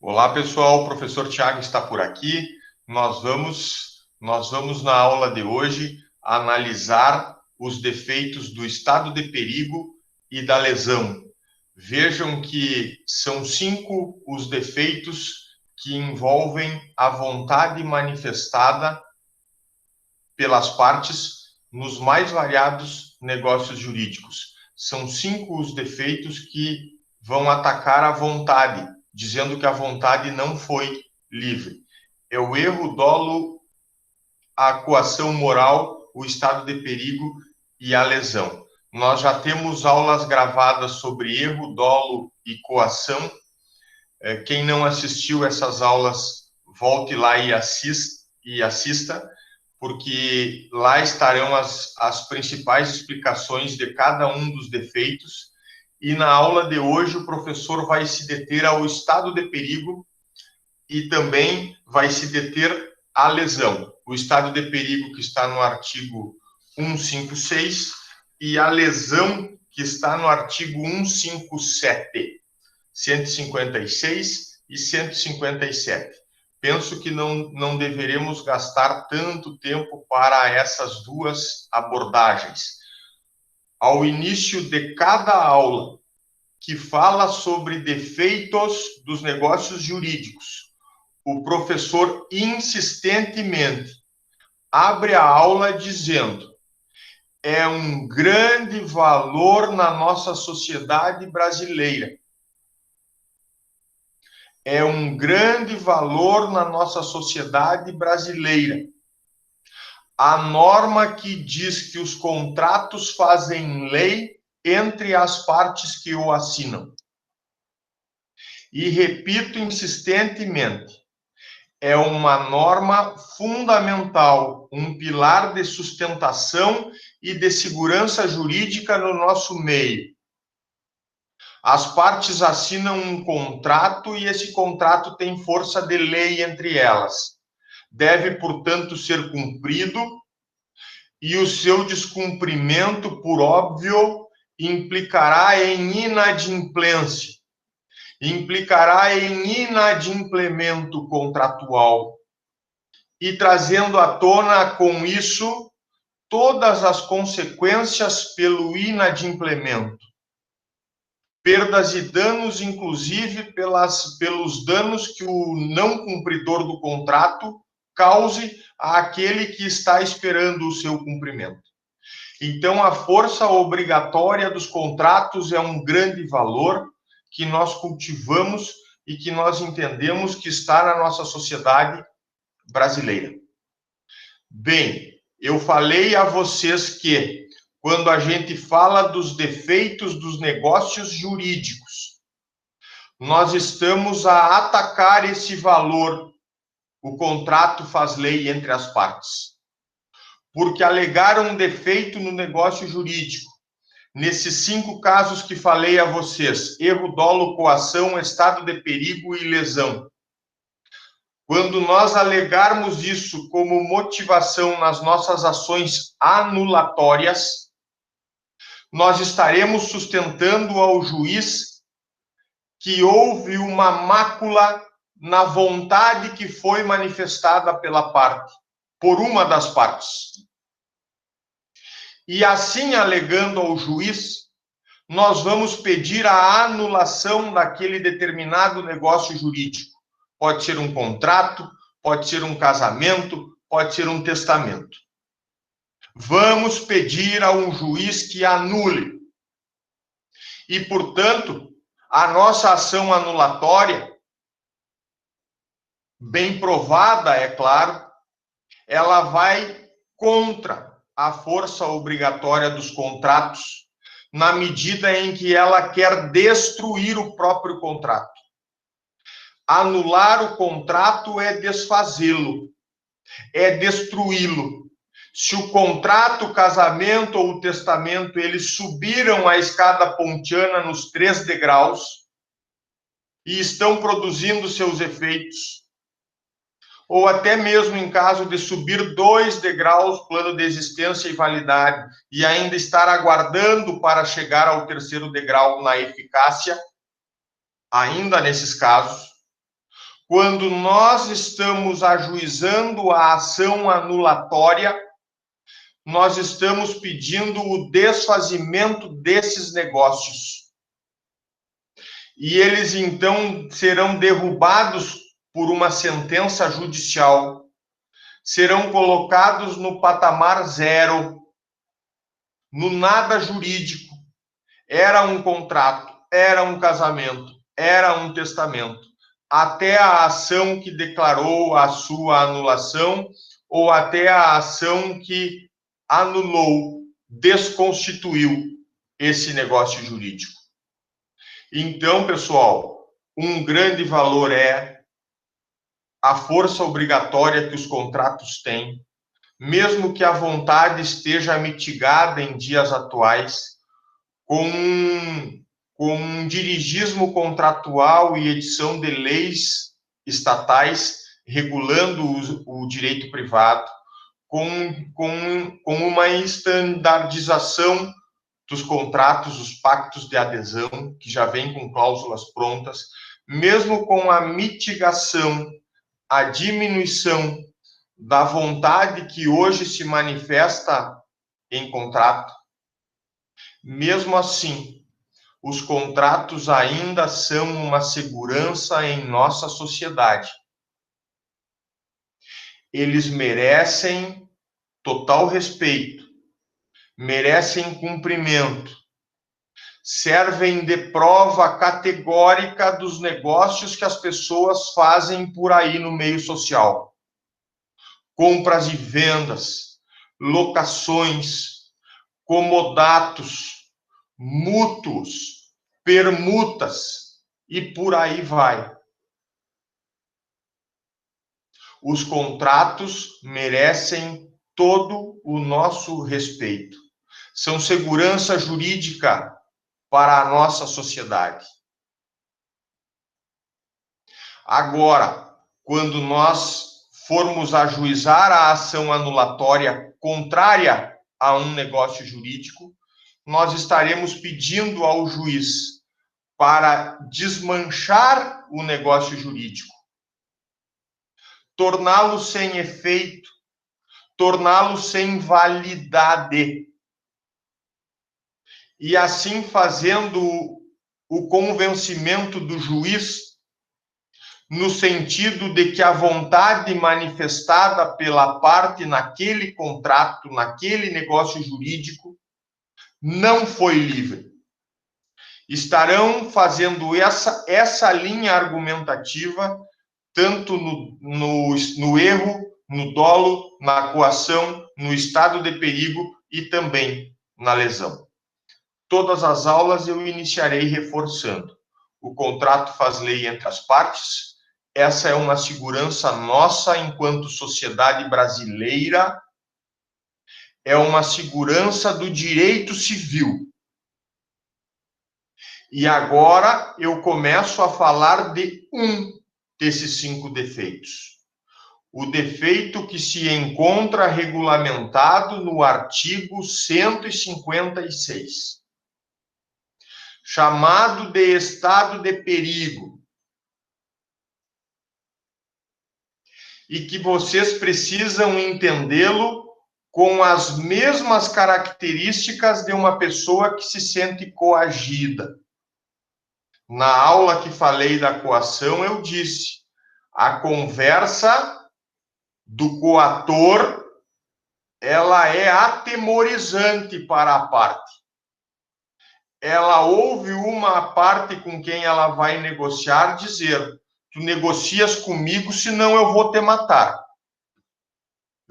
Olá, pessoal. O professor Tiago está por aqui. Nós vamos na aula de hoje analisar os defeitos do estado de perigo e da lesão. Vejam que são 5 os defeitos que envolvem a vontade manifestada pelas partes nos mais variados negócios jurídicos. São 5 os defeitos que vão atacar a vontade, dizendo que a vontade não foi livre. É o erro, dolo, a coação moral, o estado de perigo e a lesão. Nós já temos aulas gravadas sobre erro, dolo e coação. Quem não assistiu essas aulas, volte lá e assista, porque lá estarão as principais explicações de cada um dos defeitos. E na aula de hoje, o professor vai se deter ao estado de perigo e também vai se deter à lesão. O estado de perigo que está no artigo 156 e a lesão que está no artigo 157, 156 e 157. Penso que não deveremos gastar tanto tempo para essas duas abordagens. Ao início de cada aula que fala sobre defeitos dos negócios jurídicos, o professor insistentemente abre a aula dizendo: é um grande valor na nossa sociedade brasileira. É um grande valor na nossa sociedade brasileira a norma que diz que os contratos fazem lei entre as partes que o assinam. E repito insistentemente, é uma norma fundamental, um pilar de sustentação e de segurança jurídica no nosso meio. As partes assinam um contrato e esse contrato tem força de lei entre elas. Deve, portanto, ser cumprido e o seu descumprimento, por óbvio, implicará em inadimplência, implicará em inadimplemento contratual e trazendo à tona com isso todas as consequências pelo inadimplemento. Perdas e danos, inclusive pelos danos que o não cumpridor do contrato cause àquele que está esperando o seu cumprimento. Então, a força obrigatória dos contratos é um grande valor que nós cultivamos e que nós entendemos que está na nossa sociedade brasileira. Bem, eu falei a vocês que quando a gente fala dos defeitos dos negócios jurídicos, nós estamos a atacar esse valor. O contrato faz lei entre as partes. Porque alegaram um defeito no negócio jurídico. Nesses 5 casos que falei a vocês, erro, dolo, coação, estado de perigo e lesão. Quando nós alegarmos isso como motivação nas nossas ações anulatórias, nós estaremos sustentando ao juiz que houve uma mácula na vontade que foi manifestada pela parte, por uma das partes. E assim, alegando ao juiz, nós vamos pedir a anulação daquele determinado negócio jurídico. Pode ser um contrato, pode ser um casamento, pode ser um testamento. Vamos pedir a um juiz que anule. E, portanto, a nossa ação anulatória, bem provada, é claro, ela vai contra a força obrigatória dos contratos, na medida em que ela quer destruir o próprio contrato. Anular o contrato é desfazê-lo, é destruí-lo. Se o contrato, o casamento ou o testamento, eles subiram a escada pontiana nos 3 degraus e estão produzindo seus efeitos, ou até mesmo em caso de subir 2 degraus, plano de existência e validade, e ainda estar aguardando para chegar ao 3º degrau na eficácia, ainda nesses casos, quando nós estamos ajuizando a ação anulatória, nós estamos pedindo o desfazimento desses negócios. E eles, então, serão derrubados por uma sentença judicial, serão colocados no patamar zero, no nada jurídico. Era um contrato, era um casamento, era um testamento, até a ação que declarou a sua anulação ou até a ação que anulou, desconstituiu esse negócio jurídico. Então, pessoal, um grande valor é a força obrigatória que os contratos têm, mesmo que a vontade esteja mitigada em dias atuais, com um dirigismo contratual e edição de leis estatais regulando o direito privado, com uma estandardização dos contratos, os pactos de adesão, que já vêm com cláusulas prontas, mesmo com a mitigação, a diminuição da vontade que hoje se manifesta em contrato, mesmo assim, os contratos ainda são uma segurança em nossa sociedade. Eles merecem total respeito, merecem cumprimento, servem de prova categórica dos negócios que as pessoas fazem por aí no meio social. Compras e vendas, locações, comodatos, mútuos, permutas e por aí vai. Os contratos merecem todo o nosso respeito. São segurança jurídica para a nossa sociedade. Agora, quando nós formos ajuizar a ação anulatória contrária a um negócio jurídico, nós estaremos pedindo ao juiz para desmanchar o negócio jurídico, torná-lo sem efeito, torná-lo sem validade. E assim fazendo o convencimento do juiz, no sentido de que a vontade manifestada pela parte naquele contrato, naquele negócio jurídico, não foi livre. Estarão fazendo essa linha argumentativa, tanto no erro, no dolo, na coação, no estado de perigo e também na lesão. Todas as aulas eu iniciarei reforçando. O contrato faz lei entre as partes. Essa é uma segurança nossa enquanto sociedade brasileira. É uma segurança do direito civil. E agora eu começo a falar de um desses 5 defeitos. O defeito que se encontra regulamentado no artigo 156. Chamado de estado de perigo. E que vocês precisam entendê-lo com as mesmas características de uma pessoa que se sente coagida. Na aula que falei da coação, eu disse, a conversa do coator, ela é atemorizante para a parte. Ela ouve uma parte com quem ela vai negociar dizer: tu negocias comigo, senão eu vou te matar.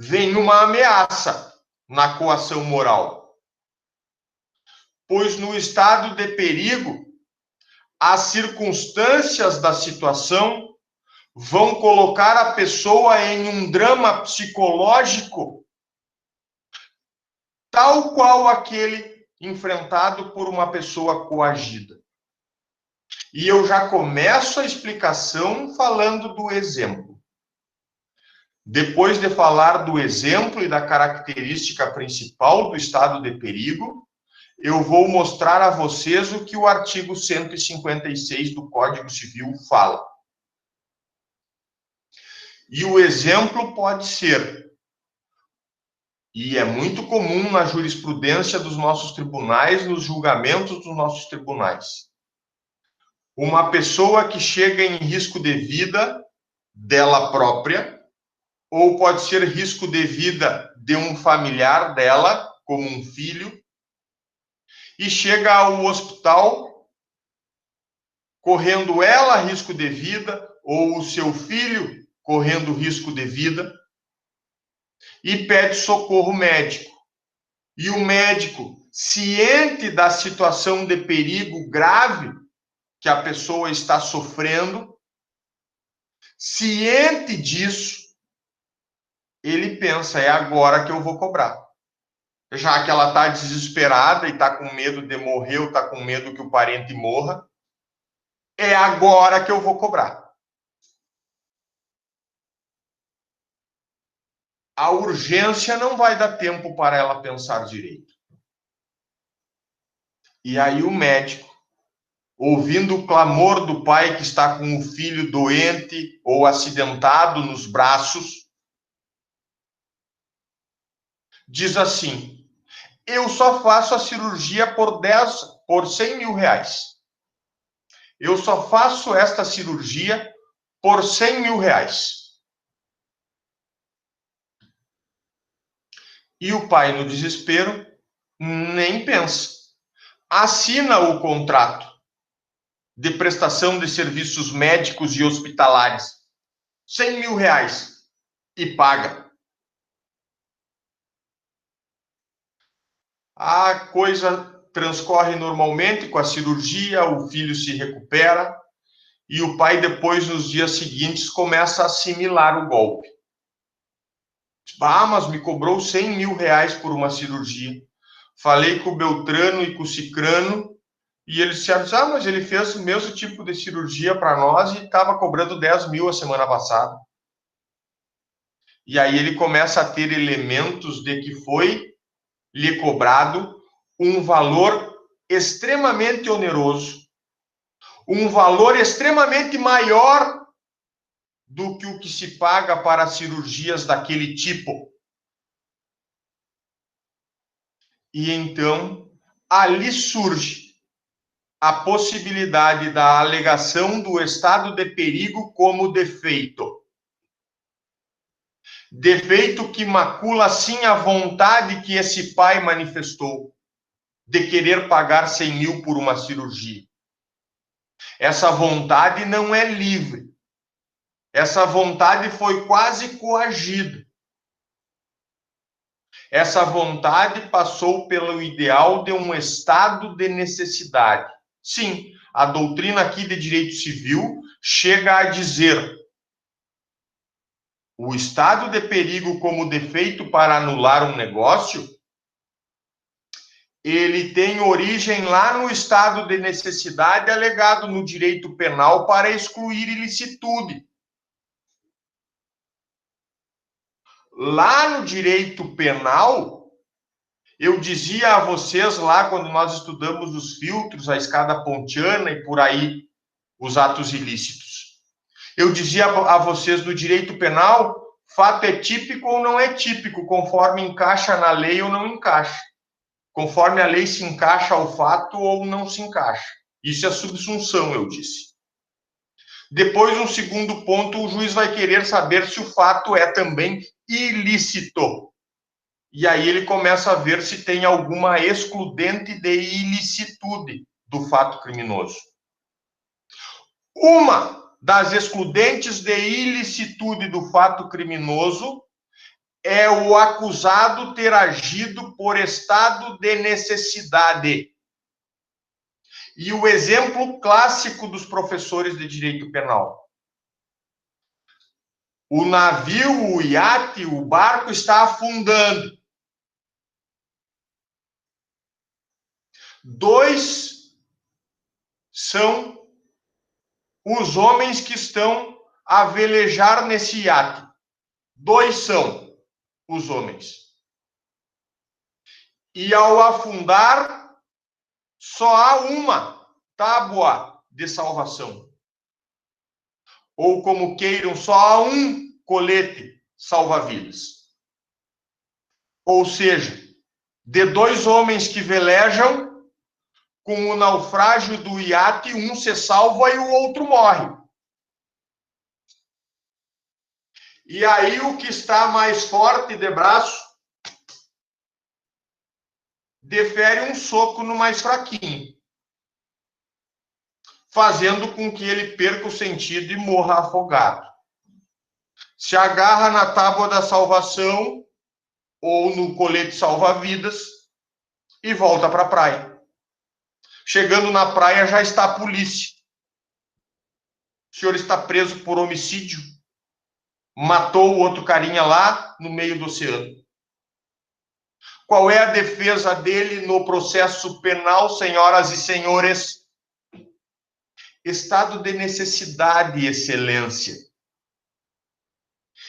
Vem uma ameaça na coação moral. Pois no estado de perigo, as circunstâncias da situação vão colocar a pessoa em um drama psicológico tal qual aquele enfrentado por uma pessoa coagida. E eu já começo a explicação falando do exemplo. Depois de falar do exemplo e da característica principal do estado de perigo, eu vou mostrar a vocês o que o artigo 156 do Código Civil fala. E o exemplo pode ser, e é muito comum na jurisprudência dos nossos tribunais, nos julgamentos dos nossos tribunais, uma pessoa que chega em risco de vida dela própria, ou pode ser risco de vida de um familiar dela, como um filho, e chega ao hospital correndo ela risco de vida, ou o seu filho correndo risco de vida, e pede socorro médico. E o médico, ciente da situação de perigo grave que a pessoa está sofrendo, ciente disso, ele pensa, é agora que eu vou cobrar. Já que ela está desesperada e está com medo de morrer ou está com medo que o parente morra, é agora que eu vou cobrar. A urgência não vai dar tempo para ela pensar direito. E aí o médico, ouvindo o clamor do pai que está com o filho doente ou acidentado nos braços, diz assim: eu só faço a cirurgia por 100 mil reais. Eu só faço esta cirurgia por 100 mil reais. E o pai, no desespero, nem pensa. Assina o contrato de prestação de serviços médicos e hospitalares. 100 mil reais. E paga. A coisa transcorre normalmente com a cirurgia, o filho se recupera e o pai, depois, nos dias seguintes, começa a assimilar o golpe. Ah, mas me cobrou 100 mil reais por uma cirurgia. Falei com o Beltrano e com o Cicrano e eles disseram, mas ele fez o mesmo tipo de cirurgia para nós e estava cobrando 10 mil a semana passada. E aí ele começa a ter elementos de que foi lhe cobrado um valor extremamente oneroso, um valor extremamente maior do que o que se paga para cirurgias daquele tipo. E então, ali surge a possibilidade da alegação do estado de perigo como defeito. Defeito que macula, sim, a vontade que esse pai manifestou de querer pagar 100 mil por uma cirurgia. Essa vontade não é livre. Essa vontade foi quase coagida. Essa vontade passou pelo ideal de um estado de necessidade. Sim, a doutrina aqui de direito civil chega a dizer o estado de perigo como defeito para anular um negócio, ele tem origem lá no estado de necessidade alegado no direito penal para excluir ilicitude. Lá no direito penal, eu dizia a vocês lá, quando nós estudamos os filtros, a escada pontiana e por aí os atos ilícitos. Eu dizia a vocês, no direito penal, fato é típico ou não é típico, conforme encaixa na lei ou não encaixa. Conforme a lei se encaixa ao fato ou não se encaixa. Isso é subsunção, eu disse. Depois, um segundo ponto, o juiz vai querer saber se o fato é também ilícito. E aí ele começa a ver se tem alguma excludente de ilicitude do fato criminoso. Uma das excludentes de ilicitude do fato criminoso é o acusado ter agido por estado de necessidade. E o exemplo clássico dos professores de direito penal. O navio, o iate, o barco está afundando. Dois são os homens que estão a velejar nesse iate. Dois são os homens. E ao afundar, só há uma tábua de salvação. Ou como queiram, só há um colete salva-vidas. Ou seja, de dois homens que velejam, com o naufrágio do iate, um se salva e o outro morre. E aí o que está mais forte de braço defere um soco no mais fraquinho, fazendo com que ele perca o sentido e morra afogado. Se agarra na tábua da salvação ou no colete salva-vidas e volta para a praia. Chegando na praia, já está a polícia. O senhor está preso por homicídio. Matou o outro carinha lá no meio do oceano. Qual é a defesa dele no processo penal, senhoras e senhores? Estado de necessidade, excelência.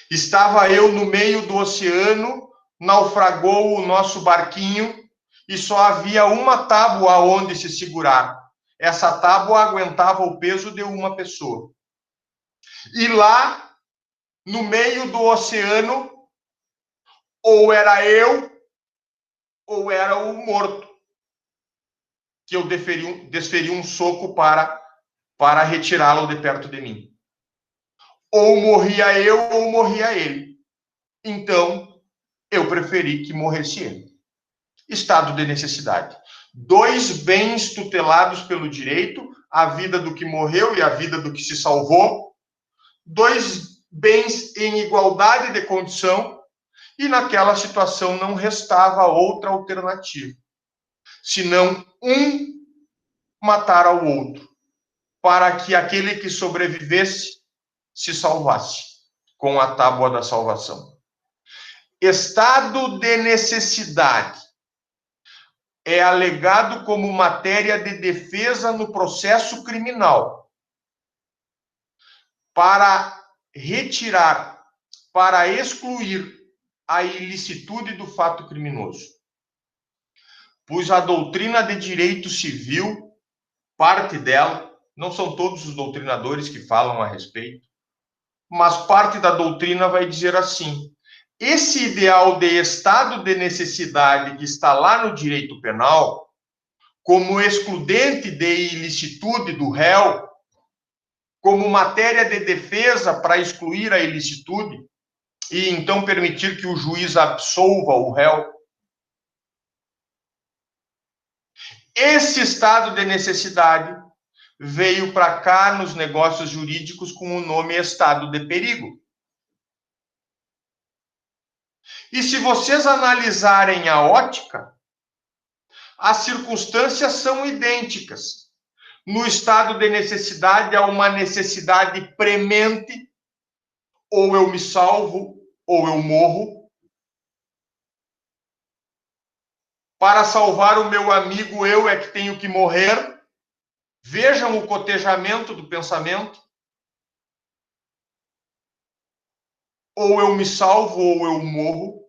Estava eu no meio do oceano, naufragou o nosso barquinho e só havia uma tábua onde se segurar. Essa tábua aguentava o peso de uma pessoa. E lá, no meio do oceano, ou era eu, ou era o morto, que eu desferi um soco para retirá-lo de perto de mim. Ou morria eu, ou morria ele. Então, eu preferi que morresse ele. Estado de necessidade. Dois bens tutelados pelo direito, a vida do que morreu e a vida do que se salvou. Dois bens em igualdade de condição, e naquela situação não restava outra alternativa, senão um matar ao outro, para que aquele que sobrevivesse se salvasse com a tábua da salvação. Estado de necessidade é alegado como matéria de defesa no processo criminal para retirar, para excluir a ilicitude do fato criminoso. Pois a doutrina de direito civil, parte dela, não são todos os doutrinadores que falam a respeito, mas parte da doutrina vai dizer assim: esse ideal de estado de necessidade que está lá no direito penal, como excludente de ilicitude do réu, como matéria de defesa para excluir a ilicitude e então permitir que o juiz absolva o réu, esse estado de necessidade veio para cá nos negócios jurídicos com o nome estado de perigo. E se vocês analisarem a ótica, as circunstâncias são idênticas. No estado de necessidade, há uma necessidade premente, ou eu me salvo, ou eu morro. Para salvar o meu amigo, eu é que tenho que morrer. Vejam o cotejamento do pensamento. Ou eu me salvo, ou eu morro.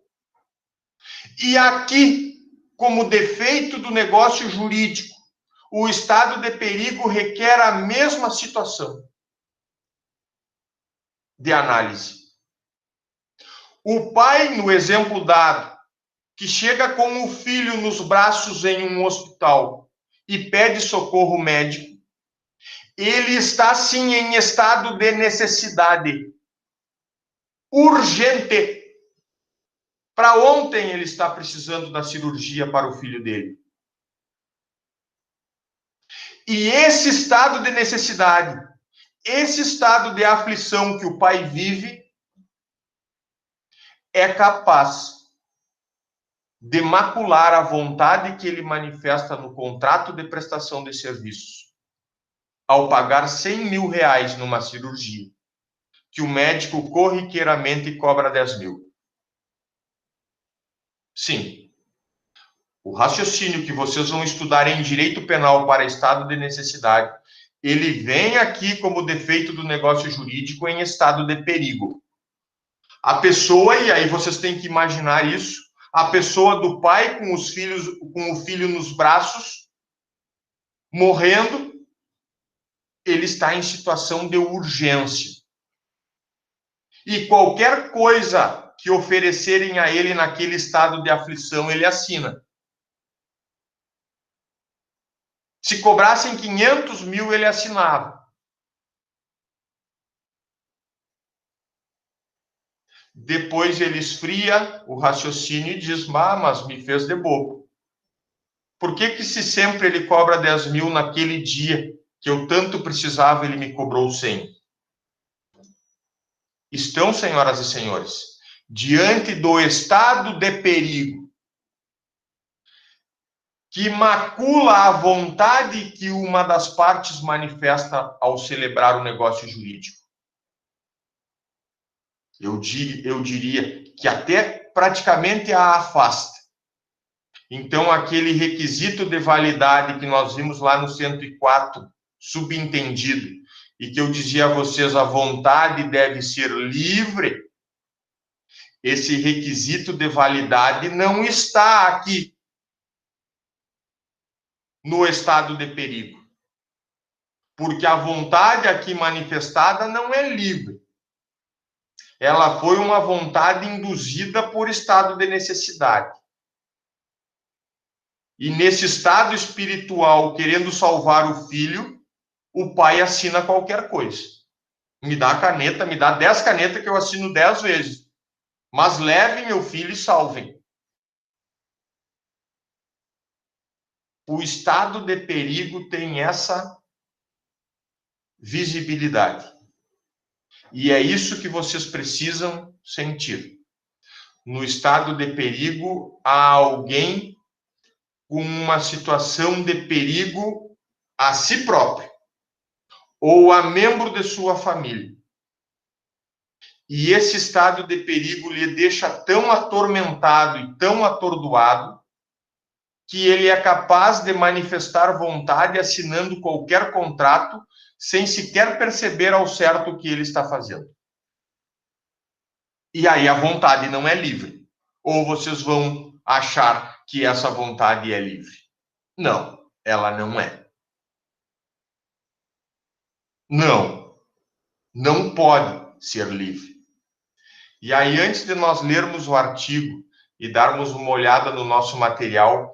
E aqui, como defeito do negócio jurídico, o estado de perigo requer a mesma situação de análise. O pai, no exemplo dado, que chega com o filho nos braços em um hospital e pede socorro médico, ele está sim em estado de necessidade urgente. Para ontem ele está precisando da cirurgia para o filho dele. E esse estado de necessidade, esse estado de aflição que o pai vive, é capaz de macular a vontade que ele manifesta no contrato de prestação de serviços, ao pagar 100 mil reais numa cirurgia, que o médico corriqueiramente cobra 10 mil. Sim, o raciocínio que vocês vão estudar em direito penal para estado de necessidade, ele vem aqui como defeito do negócio jurídico em estado de perigo. A pessoa, e aí vocês têm que imaginar isso, a pessoa do pai com o filho nos braços, morrendo, ele está em situação de urgência. E qualquer coisa que oferecerem a ele naquele estado de aflição, ele assina. Se cobrassem 500 mil, ele assinava. Depois ele esfria o raciocínio e diz, mas me fez de bobo. Por que se sempre ele cobra 10 mil naquele dia que eu tanto precisava, ele me cobrou 100? Estão, senhoras e senhores, diante do estado de perigo que macula a vontade que uma das partes manifesta ao celebrar o negócio jurídico. Eu diria que até praticamente a afasta. Então, aquele requisito de validade que nós vimos lá no 104, subentendido, e que eu dizia a vocês, a vontade deve ser livre, esse requisito de validade não está aqui no estado de perigo. Porque a vontade aqui manifestada não é livre. Ela foi uma vontade induzida por estado de necessidade. E nesse estado espiritual, querendo salvar o filho, o pai assina qualquer coisa. Me dá a caneta, me dá 10 canetas que eu assino 10 vezes. Mas levem meu filho e salvem. O estado de perigo tem essa visibilidade. E é isso que vocês precisam sentir. No estado de perigo, há alguém com uma situação de perigo a si próprio ou a membro de sua família. E esse estado de perigo lhe deixa tão atormentado e tão atordoado que ele é capaz de manifestar vontade assinando qualquer contrato sem sequer perceber ao certo o que ele está fazendo. E aí a vontade não é livre. Ou vocês vão achar que essa vontade é livre? Não, ela não é. Não pode ser livre. E aí, antes de nós lermos o artigo e darmos uma olhada no nosso material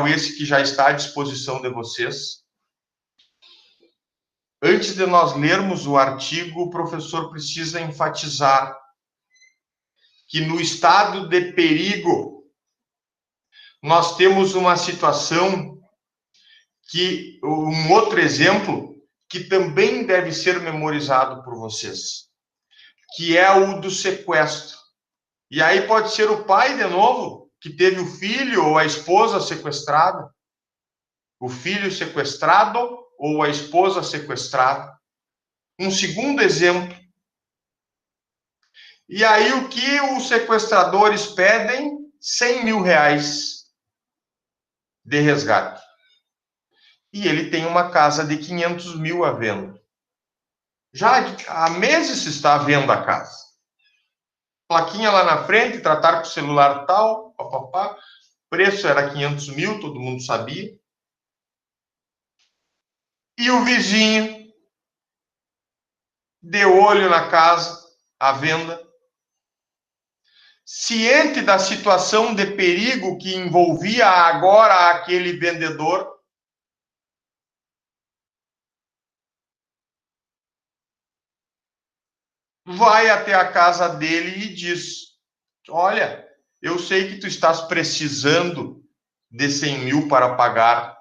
esse que já está à disposição de vocês, antes de nós lermos o artigo, o professor precisa enfatizar que no estado de perigo, nós temos uma situação que, um outro exemplo, que também deve ser memorizado por vocês, que é o do sequestro. E aí pode ser o pai, de novo, que teve o filho ou a esposa sequestrada, o filho sequestrado ou a esposa sequestrada. Um segundo exemplo. E aí o que os sequestradores pedem? 100 mil reais de resgate. E ele tem uma casa de 500 mil à venda. Já há meses se está vendo a casa. Plaquinha lá na frente, tratar com o celular tal, papapá. Preço era 500 mil, todo mundo sabia. E o vizinho deu olho na casa, à venda. Ciente da situação de perigo que envolvia agora aquele vendedor, vai até a casa dele e diz, olha, eu sei que tu estás precisando de 100 mil para pagar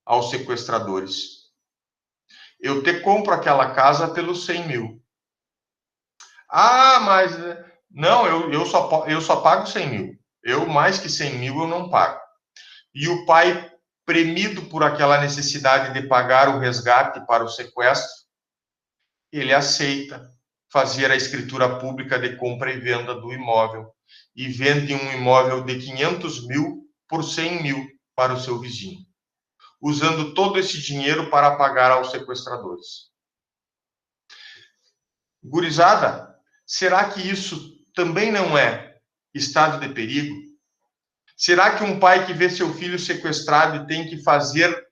aos sequestradores. Eu te compro aquela casa pelos 100 mil. Ah, mas não, eu só pago 100 mil. Eu, mais que 100 mil, eu não pago. E o pai, premido por aquela necessidade de pagar o resgate para o sequestro, ele aceita fazer a escritura pública de compra e venda do imóvel e vende um imóvel de 500 mil por 100 mil para o seu vizinho, usando todo esse dinheiro para pagar aos sequestradores. Gurizada, será que isso também não é estado de perigo? Será que um pai que vê seu filho sequestrado e tem que fazer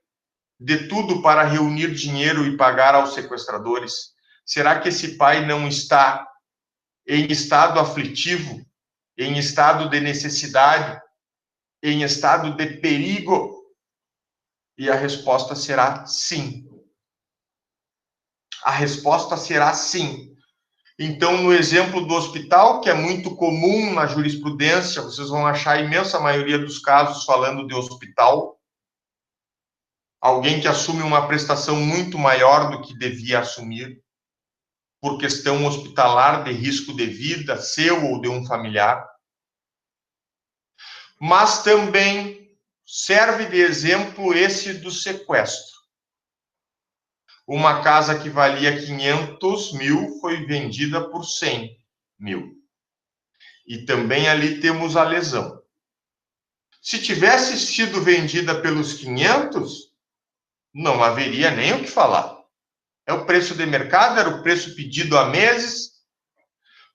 de tudo para reunir dinheiro e pagar aos sequestradores, será que esse pai não está em estado aflitivo, em estado de necessidade, em estado de perigo? E a resposta será sim. A resposta será sim. Então, no exemplo do hospital, que é muito comum na jurisprudência, vocês vão achar a imensa maioria dos casos falando de hospital, alguém que assume uma prestação muito maior do que devia assumir, por questão hospitalar de risco de vida, seu ou de um familiar. Mas também serve de exemplo esse do sequestro. Uma casa que valia 500 mil foi vendida por 100 mil. E também ali temos a lesão. Se tivesse sido vendida pelos 500, não haveria nem o que falar. É o preço de mercado, era o preço pedido há meses,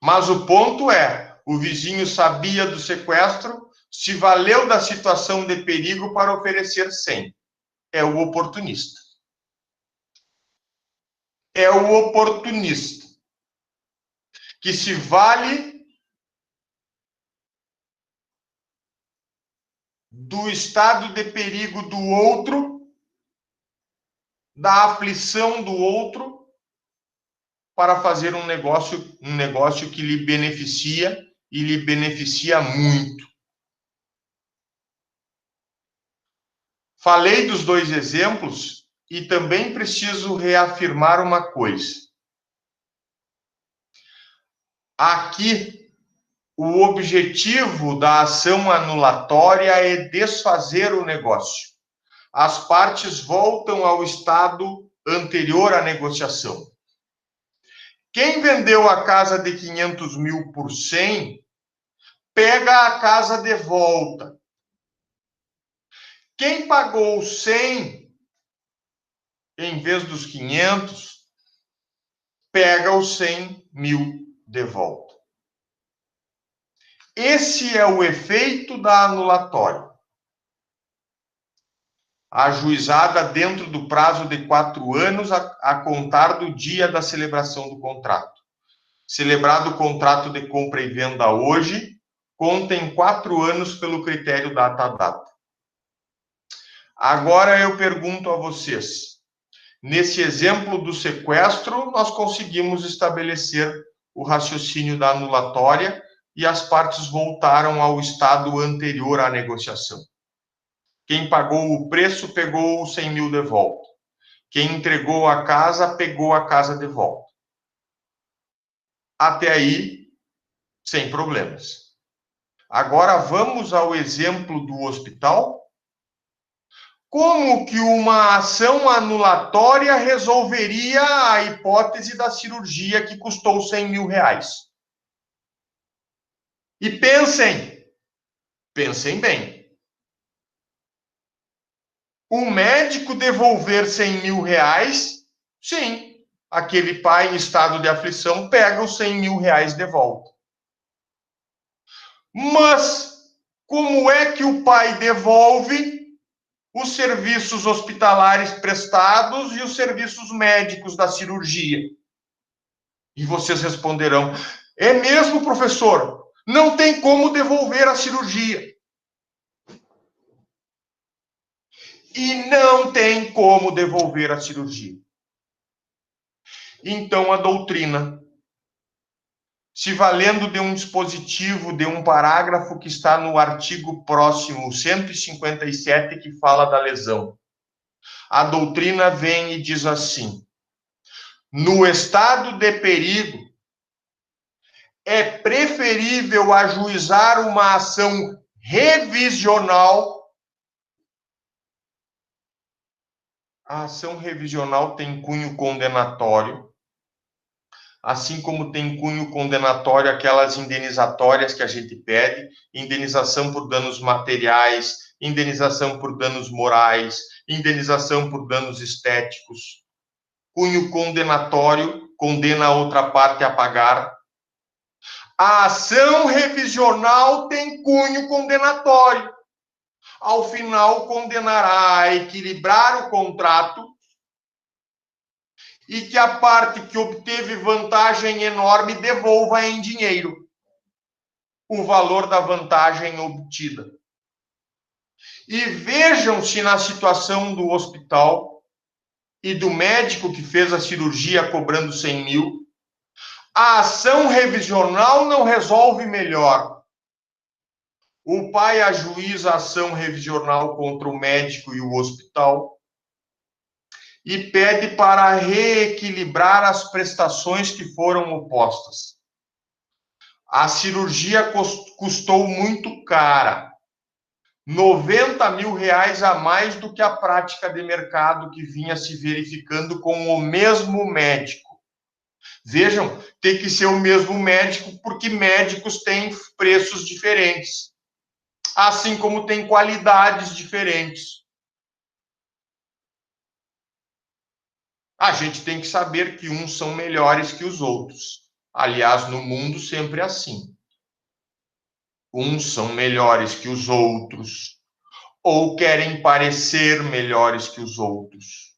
mas o ponto é, o vizinho sabia do sequestro, se valeu da situação de perigo para oferecer 100. É o oportunista. É o oportunista que se vale do estado de perigo do outro, da aflição do outro, para fazer um negócio que lhe beneficia e lhe beneficia muito. Falei dos dois exemplos e também preciso reafirmar uma coisa. Aqui, o objetivo da ação anulatória é desfazer o negócio. As partes voltam ao estado anterior à negociação. Quem vendeu a casa de 500 mil por 100, pega a casa de volta. Quem pagou 100, em vez dos 500, pega os 100 mil de volta. Esse é o efeito da anulatória. Ajuizada dentro do prazo de 4 anos a contar do dia da celebração do contrato. Celebrado o contrato de compra e venda hoje, conta em 4 anos pelo critério data a data. Agora eu pergunto a vocês, nesse exemplo do sequestro, nós conseguimos estabelecer o raciocínio da anulatória e as partes voltaram ao estado anterior à negociação. Quem pagou o preço pegou os 100 mil de volta. Quem entregou a casa pegou a casa de volta. Até aí, sem problemas. Agora vamos ao exemplo do hospital. Como que uma ação anulatória resolveria a hipótese da cirurgia que custou 100 mil reais? E pensem bem. O médico devolver 100 mil reais, sim, aquele pai em estado de aflição pega os 100 mil reais de volta. Mas como é que o pai devolve os serviços hospitalares prestados e os serviços médicos da cirurgia? E vocês responderão, é mesmo, professor? Não tem como devolver a cirurgia. E não tem como devolver a cirurgia. Então, a doutrina, se valendo de um dispositivo, de um parágrafo que está no artigo próximo, 157, que fala da lesão, a doutrina vem e diz assim: no estado de perigo, é preferível ajuizar uma ação revisional. A ação revisional tem cunho condenatório, assim como tem cunho condenatório aquelas indenizatórias que a gente pede, indenização por danos materiais, indenização por danos morais, indenização por danos estéticos. Cunho condenatório condena a outra parte a pagar. A ação revisional tem cunho condenatório. Ao final, condenará a equilibrar o contrato e que a parte que obteve vantagem enorme devolva em dinheiro o valor da vantagem obtida. E vejam se na situação do hospital e do médico que fez a cirurgia cobrando 100 mil, a ação revisional não resolve melhor. O pai ajuiza a ação revisional contra o médico e o hospital e pede para reequilibrar as prestações que foram opostas. A cirurgia custou muito cara, 90 mil reais a mais do que a prática de mercado que vinha se verificando com o mesmo médico. Vejam, tem que ser o mesmo médico, porque médicos têm preços diferentes, assim como tem qualidades diferentes. A gente tem que saber que uns são melhores que os outros. Aliás, no mundo sempre é assim. Uns são melhores que os outros, ou querem parecer melhores que os outros.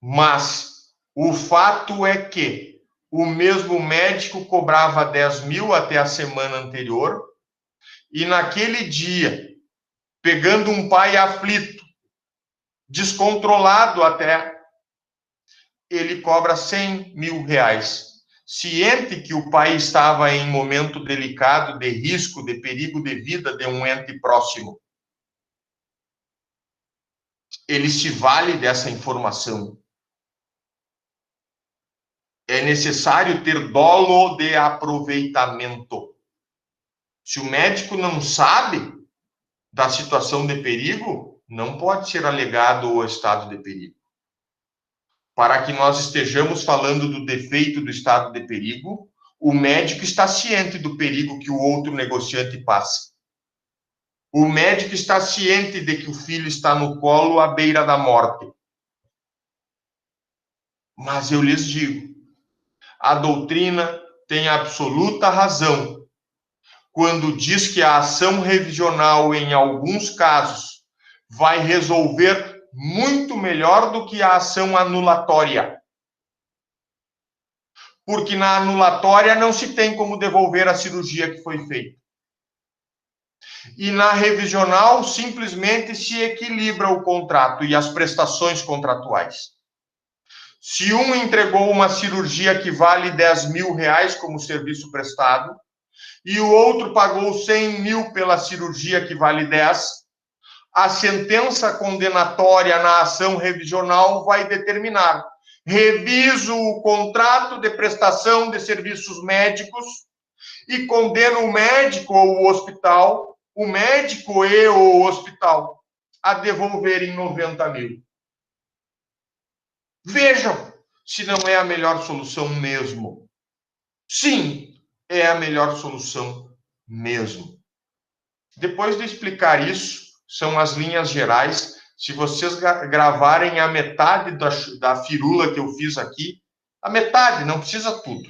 Mas o fato é que o mesmo médico cobrava 10 mil até a semana anterior, e naquele dia, pegando um pai aflito, descontrolado até, ele cobra 100 mil reais. Ciente que o pai estava em momento delicado de risco, de perigo de vida de um ente próximo. Ele se vale dessa informação. É necessário ter dolo de aproveitamento. Se o médico não sabe da situação de perigo, não pode ser alegado o estado de perigo. Para que nós estejamos falando do defeito do estado de perigo, o médico está ciente do perigo que o outro negociante passa. O médico está ciente de que o filho está no colo à beira da morte. Mas eu lhes digo, a doutrina tem absoluta razão quando diz que a ação revisional, em alguns casos, vai resolver muito melhor do que a ação anulatória. Porque na anulatória não se tem como devolver a cirurgia que foi feita. E na revisional, simplesmente se equilibra o contrato e as prestações contratuais. Se um entregou uma cirurgia que vale 10 mil reais como serviço prestado, e o outro pagou 100 mil pela cirurgia que vale 10, a sentença condenatória na ação revisional vai determinar: reviso o contrato de prestação de serviços médicos e condeno o médico ou o hospital, o médico e o hospital, a devolverem 90 mil. Vejam se não é a melhor solução mesmo. Sim, é a melhor solução mesmo. Depois de explicar isso, são as linhas gerais. Se vocês gravarem a metade da firula que eu fiz aqui, a metade, não precisa tudo,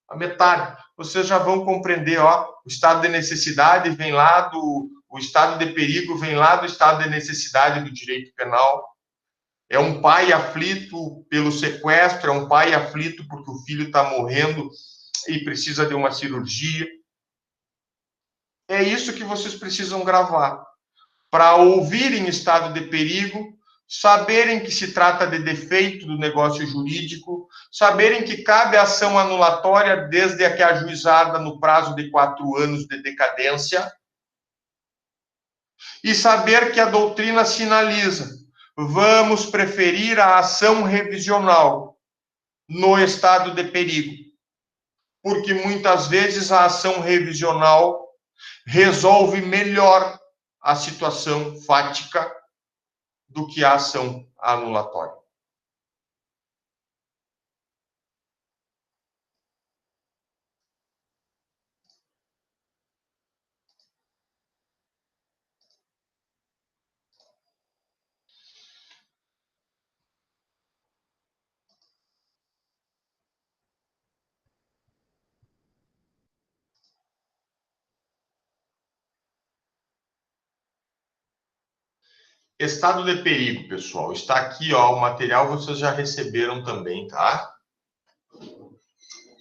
a metade, vocês já vão compreender, ó, o estado de necessidade vem lá o estado de perigo vem lá do estado de necessidade do direito penal. É um pai aflito pelo sequestro, é um pai aflito porque o filho está morrendo e precisa de uma cirurgia. É isso que vocês precisam gravar. Para ouvirem estado de perigo, saberem que se trata de defeito do negócio jurídico, saberem que cabe ação anulatória desde a que ajuizada no prazo de 4 anos de decadência, e saber que a doutrina sinaliza: vamos preferir a ação revisional no estado de perigo, porque muitas vezes a ação revisional resolve melhor a situação fática do que a ação anulatória. Estado de perigo, pessoal. Está aqui, ó, o material vocês já receberam também, tá?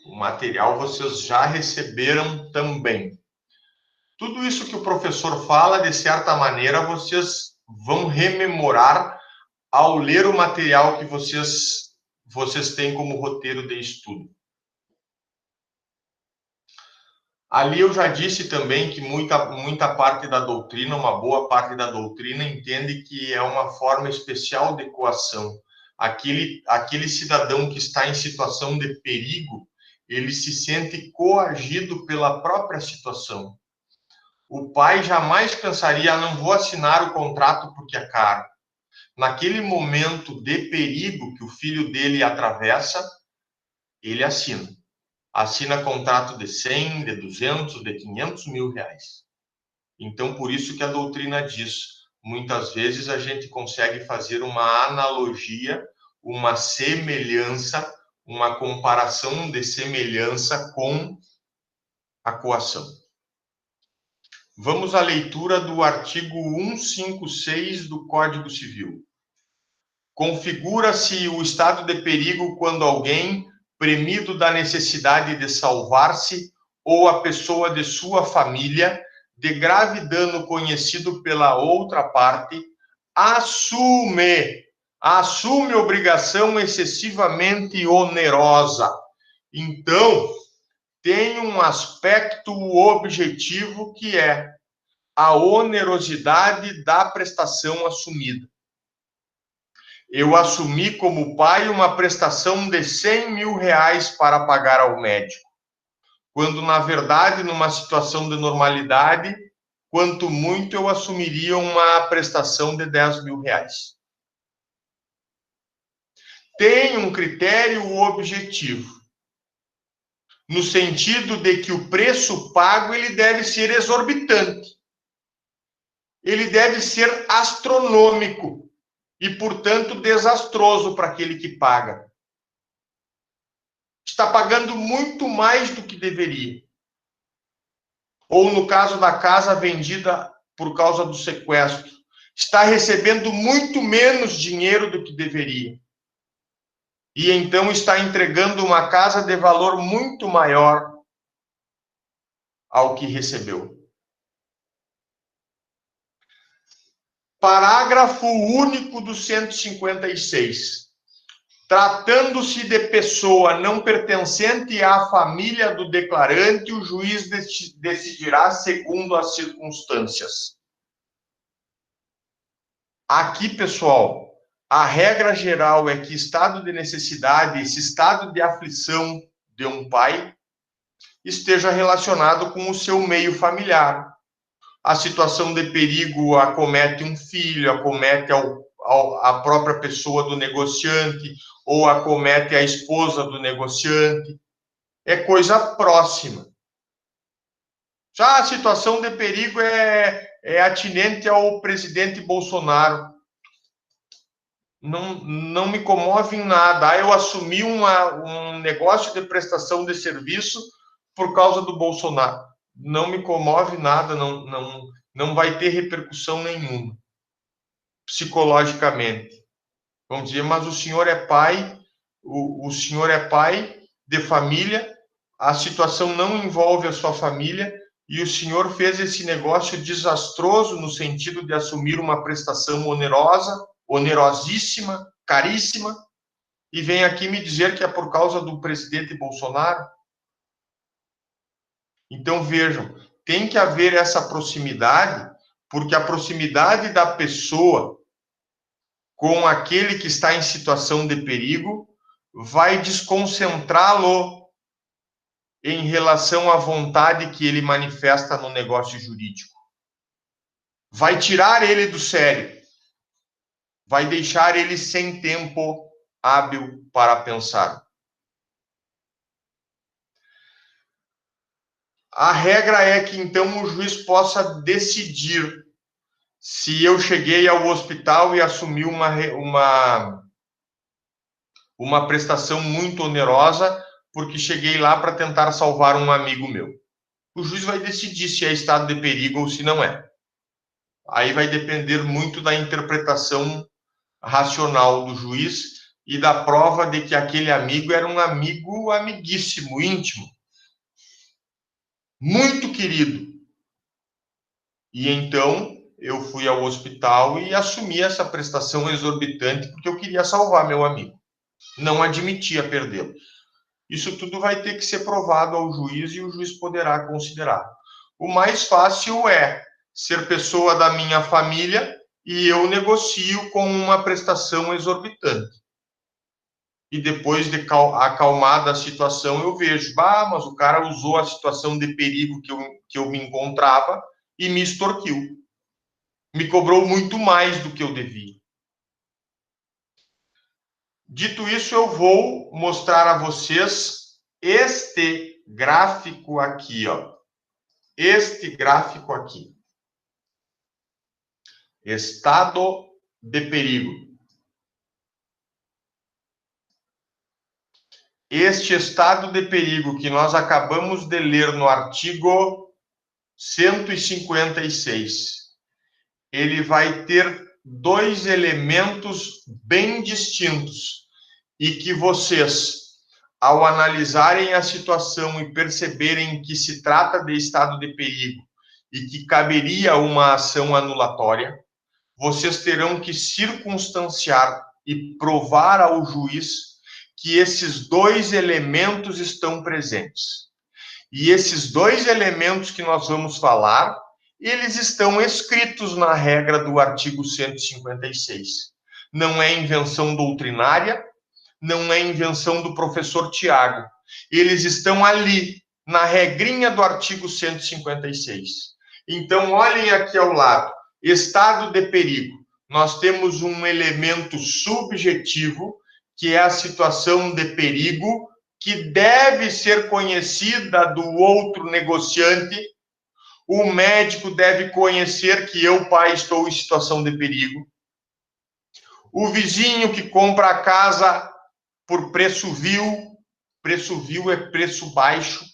O material vocês já receberam também. Tudo isso que o professor fala, de certa maneira, vocês vão rememorar ao ler o material que vocês têm como roteiro de estudo. Ali eu já disse também que muita parte da doutrina, uma boa parte da doutrina, entende que é uma forma especial de coação. Aquele cidadão que está em situação de perigo, ele se sente coagido pela própria situação. O pai jamais pensaria, não vou assinar o contrato porque é caro. Naquele momento de perigo que o filho dele atravessa, ele assina. Assina contrato de 100, de 200, de 500 mil reais. Então, por isso que a doutrina diz, muitas vezes a gente consegue fazer uma analogia, uma semelhança, uma comparação de semelhança com a coação. Vamos à leitura do artigo 156 do Código Civil. Configura-se o estado de perigo quando alguém, premido da necessidade de salvar-se, ou a pessoa de sua família, de grave dano conhecido pela outra parte, assume obrigação excessivamente onerosa. Então, tem um aspecto objetivo que é a onerosidade da prestação assumida. Eu assumi como pai uma prestação de 100 mil reais para pagar ao médico, quando, na verdade, numa situação de normalidade, quanto muito eu assumiria uma prestação de 10 mil reais. Tem um critério objetivo, no sentido de que o preço pago ele deve ser exorbitante, ele deve ser astronômico e, portanto, desastroso para aquele que paga. Está pagando muito mais do que deveria. Ou no caso da casa vendida por causa do sequestro, está recebendo muito menos dinheiro do que deveria. E então está entregando uma casa de valor muito maior ao que recebeu. Parágrafo único do 156. Tratando-se de pessoa não pertencente à família do declarante, o juiz decidirá segundo as circunstâncias. Aqui, pessoal, a regra geral é que estado de necessidade, esse estado de aflição de um pai, esteja relacionado com o seu meio familiar. A situação de perigo acomete um filho, acomete a própria pessoa do negociante, ou acomete a esposa do negociante. É coisa próxima. Já a situação de perigo é atinente ao presidente Bolsonaro. Não me comove em nada. Eu assumi um negócio de prestação de serviço por causa do Bolsonaro. Não me comove nada, não vai ter repercussão nenhuma, psicologicamente. Vamos dizer, mas o senhor é pai, o senhor é pai de família, a situação não envolve a sua família, e o senhor fez esse negócio desastroso no sentido de assumir uma prestação onerosa, onerosíssima, caríssima, e vem aqui me dizer que é por causa do presidente Bolsonaro? Então, vejam, tem que haver essa proximidade, porque a proximidade da pessoa com aquele que está em situação de perigo vai desconcentrá-lo em relação à vontade que ele manifesta no negócio jurídico. Vai tirar ele do sério. Vai deixar ele sem tempo hábil para pensar. A regra é que, então, o juiz possa decidir se eu cheguei ao hospital e assumi uma prestação muito onerosa porque cheguei lá para tentar salvar um amigo meu. O juiz vai decidir se é estado de perigo ou se não é. aí vai depender muito da interpretação racional do juiz e da prova de que aquele amigo era um amigo amiguíssimo, íntimo, muito querido. E então eu fui ao hospital e assumi essa prestação exorbitante porque eu queria salvar meu amigo. Não admitia perdê-lo. Isso tudo vai ter que ser provado ao juiz e o juiz poderá considerar. O mais fácil é ser pessoa da minha família e eu negocio com uma prestação exorbitante. E depois de acalmada a situação, eu vejo, mas o cara usou a situação de perigo que eu me encontrava e me extorquiu. Me cobrou muito mais do que eu devia. Dito isso, eu vou mostrar a vocês este gráfico aqui, ó. Este gráfico aqui. Estado de perigo. Este estado de perigo que nós acabamos de ler no artigo 156, ele vai ter dois elementos bem distintos e que vocês, ao analisarem a situação e perceberem que se trata de estado de perigo e que caberia uma ação anulatória, vocês terão que circunstanciar e provar ao juiz que esses dois elementos estão presentes. E esses dois elementos que nós vamos falar, eles estão escritos na regra do artigo 156. Não é invenção doutrinária, não é invenção do professor Tiago. Eles estão ali, na regrinha do artigo 156. Então, olhem aqui ao lado. Estado de perigo. Nós temos um elemento subjetivo, que é a situação de perigo, que deve ser conhecida do outro negociante. O médico deve conhecer que eu, pai, estou em situação de perigo. O vizinho que compra a casa por preço vil é preço baixo.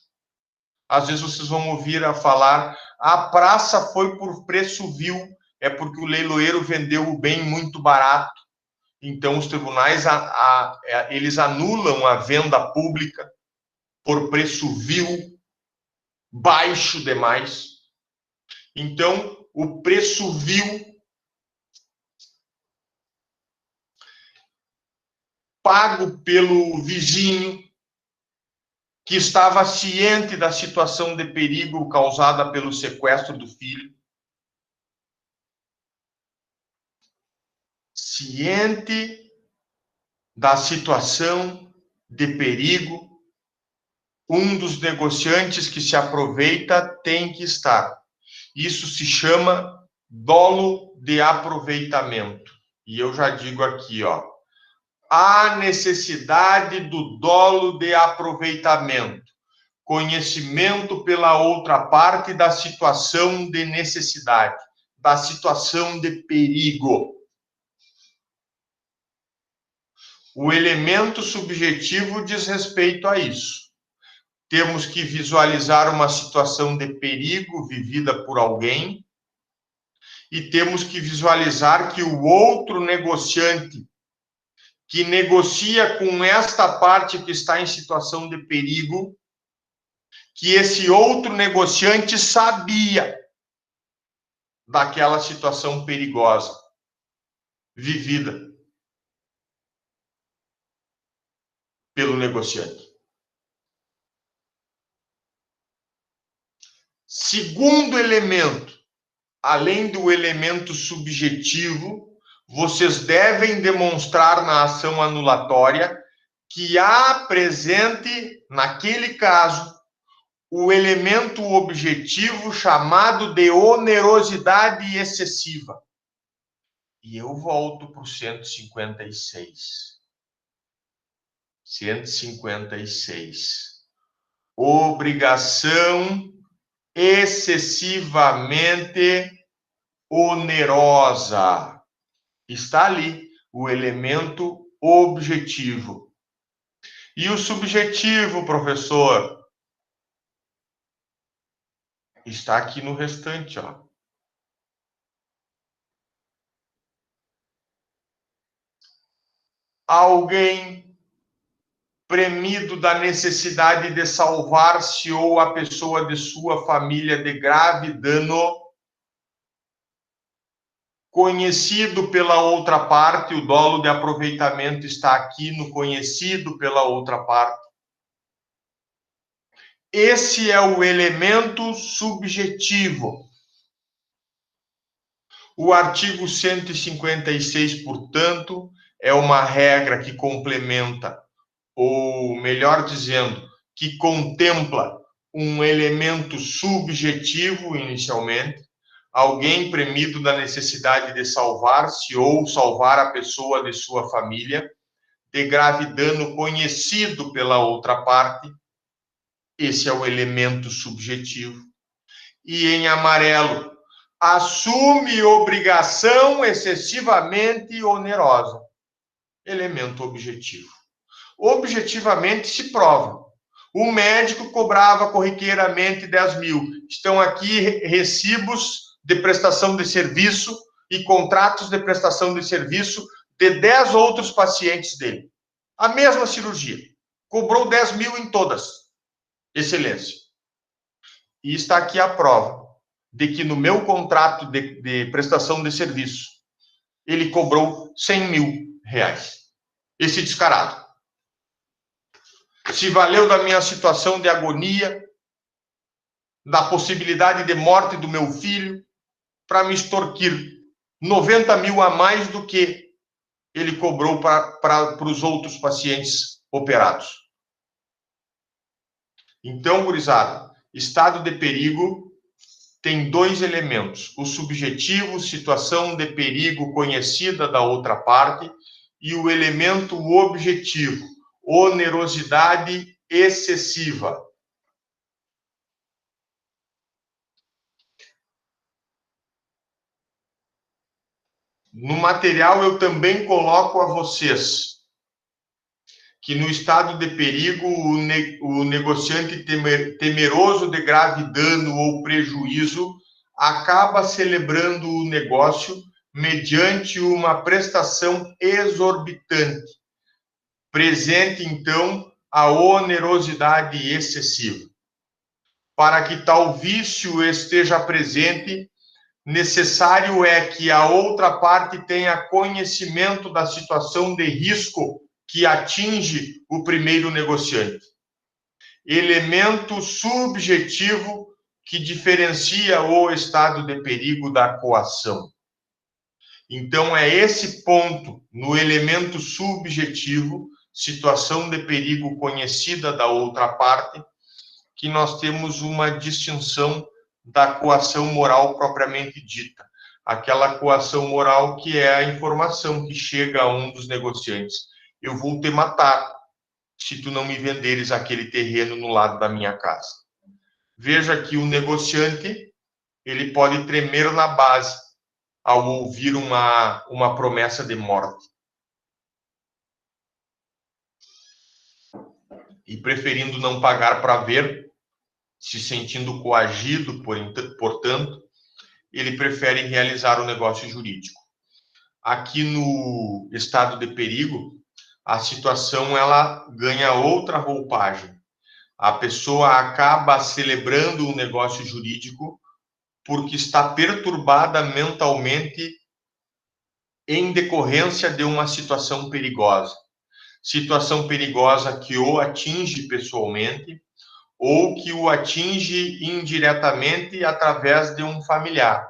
Às vezes vocês vão ouvir a falar, a praça foi por preço vil, é porque o leiloeiro vendeu o bem muito barato. Então os tribunais eles anulam a venda pública por preço vil, baixo demais. Então o preço vil pago pelo vizinho que estava ciente da situação de perigo causada pelo sequestro do filho, ciente da situação de perigo, um dos negociantes que se aproveita tem que estar. Isso se chama dolo de aproveitamento. E eu já digo aqui, ó, a necessidade do dolo de aproveitamento, conhecimento pela outra parte da situação de necessidade, da situação de perigo. O elemento subjetivo diz respeito a isso. Temos que visualizar uma situação de perigo vivida por alguém e temos que visualizar que o outro negociante que negocia com esta parte que está em situação de perigo, que esse outro negociante sabia daquela situação perigosa vivida pelo negociante. Segundo elemento, além do elemento subjetivo, vocês devem demonstrar na ação anulatória que há presente, naquele caso, o elemento objetivo chamado de onerosidade excessiva. E eu volto para o 156. 156. Obrigação excessivamente onerosa. Está ali o elemento objetivo. E o subjetivo, professor? Está aqui no restante, ó. alguém premido da necessidade de salvar-se ou a pessoa de sua família de grave dano, conhecido pela outra parte, o dolo de aproveitamento está aqui no conhecido pela outra parte. Esse é o elemento subjetivo. O artigo 156, portanto, é uma regra que complementa, ou melhor dizendo, que contempla um elemento subjetivo inicialmente, alguém premido da necessidade de salvar-se ou salvar a pessoa de sua família, de grave dano conhecido pela outra parte. Esse é o elemento subjetivo. E em amarelo, assume obrigação excessivamente onerosa. Elemento objetivo. Objetivamente se prova. O médico cobrava corriqueiramente 10 mil. Estão aqui recibos de prestação de serviço e contratos de prestação de serviço de 10 outros pacientes dele. A mesma cirurgia. Cobrou 10 mil em todas. Excelência. E está aqui a prova de que no meu contrato de prestação de serviço, ele cobrou 100 mil reais. Esse descarado. Se valeu da minha situação de agonia, da possibilidade de morte do meu filho, para me extorquir 90 mil a mais do que ele cobrou para os outros pacientes operados. Então, gurizada, estado de perigo tem dois elementos: o subjetivo, situação de perigo conhecida da outra parte, e o elemento objetivo, onerosidade excessiva. No material eu também coloco a vocês que no estado de perigo o negociante temeroso de grave dano ou prejuízo acaba celebrando o negócio mediante uma prestação exorbitante, presente então a onerosidade excessiva. Para que tal vício esteja presente, necessário é que a outra parte tenha conhecimento da situação de risco que atinge o primeiro negociante. Elemento subjetivo que diferencia o estado de perigo da coação. Então, é esse ponto, no elemento subjetivo, situação de perigo conhecida da outra parte, que nós temos uma distinção da coação moral propriamente dita. Aquela coação moral que é a informação que chega a um dos negociantes: eu vou te matar se tu não me venderes aquele terreno no lado da minha casa. Veja que o negociante, ele pode tremer na base ao ouvir uma promessa de morte. E preferindo não pagar para ver, se sentindo coagido, portanto, ele prefere realizar o negócio jurídico. Aqui no estado de perigo, a situação ela ganha outra roupagem. A pessoa acaba celebrando o negócio jurídico porque está perturbada mentalmente em decorrência de uma situação perigosa. Situação perigosa que o atinge pessoalmente ou que o atinge indiretamente através de um familiar,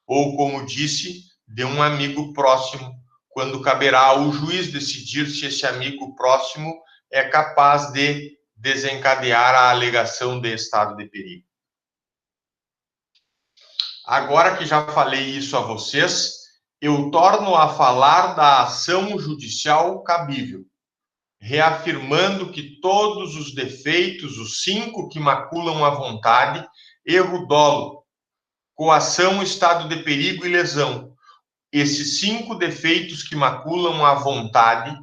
ou, como disse, de um amigo próximo, quando caberá ao juiz decidir se esse amigo próximo é capaz de desencadear a alegação de estado de perigo. Agora que já falei isso a vocês, eu torno a falar da ação judicial cabível, reafirmando que todos os defeitos, os 5 que maculam a vontade, erro dolo, coação, estado de perigo e lesão, esses 5 defeitos que maculam a vontade,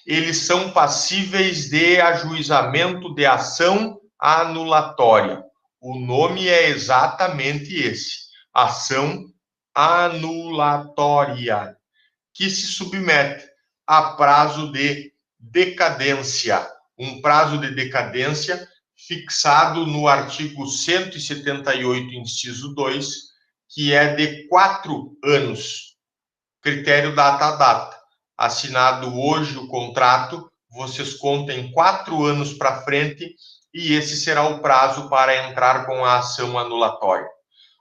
eles são passíveis de ajuizamento de ação anulatória. O nome é exatamente esse, ação anulatória, que se submete a prazo de decadência. Um prazo de decadência fixado no artigo 178, inciso 2, que é de 4 anos. Critério data a data. Assinado hoje o contrato, vocês contem 4 anos para frente e esse será o prazo para entrar com a ação anulatória.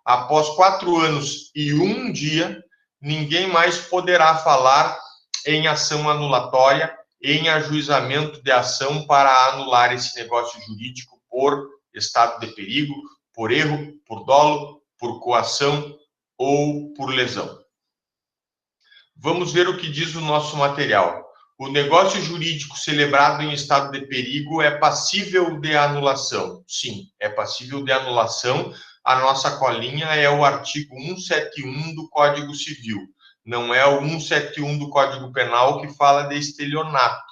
Após 4 anos e 1 dia, ninguém mais poderá falar em ação anulatória, em ajuizamento de ação para anular esse negócio jurídico por estado de perigo, por erro, por dolo, por coação ou por lesão. Vamos ver o que diz o nosso material. O negócio jurídico celebrado em estado de perigo é passível de anulação. Sim, é passível de anulação. A nossa colinha é o artigo 171 do Código Civil. Não é o 171 do Código Penal que fala de estelionato.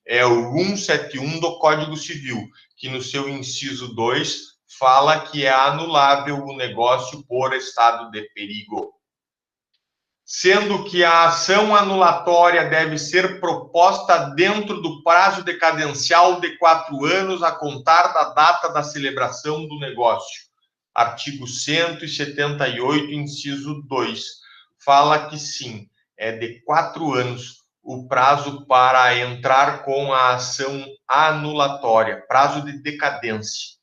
É o 171 do Código Civil, que no seu inciso 2 fala que é anulável o negócio por estado de perigo. Sendo que a ação anulatória deve ser proposta dentro do prazo decadencial de 4 anos a contar da data da celebração do negócio. Artigo 178, inciso 2, fala que sim, é de 4 anos o prazo para entrar com a ação anulatória, prazo de decadência.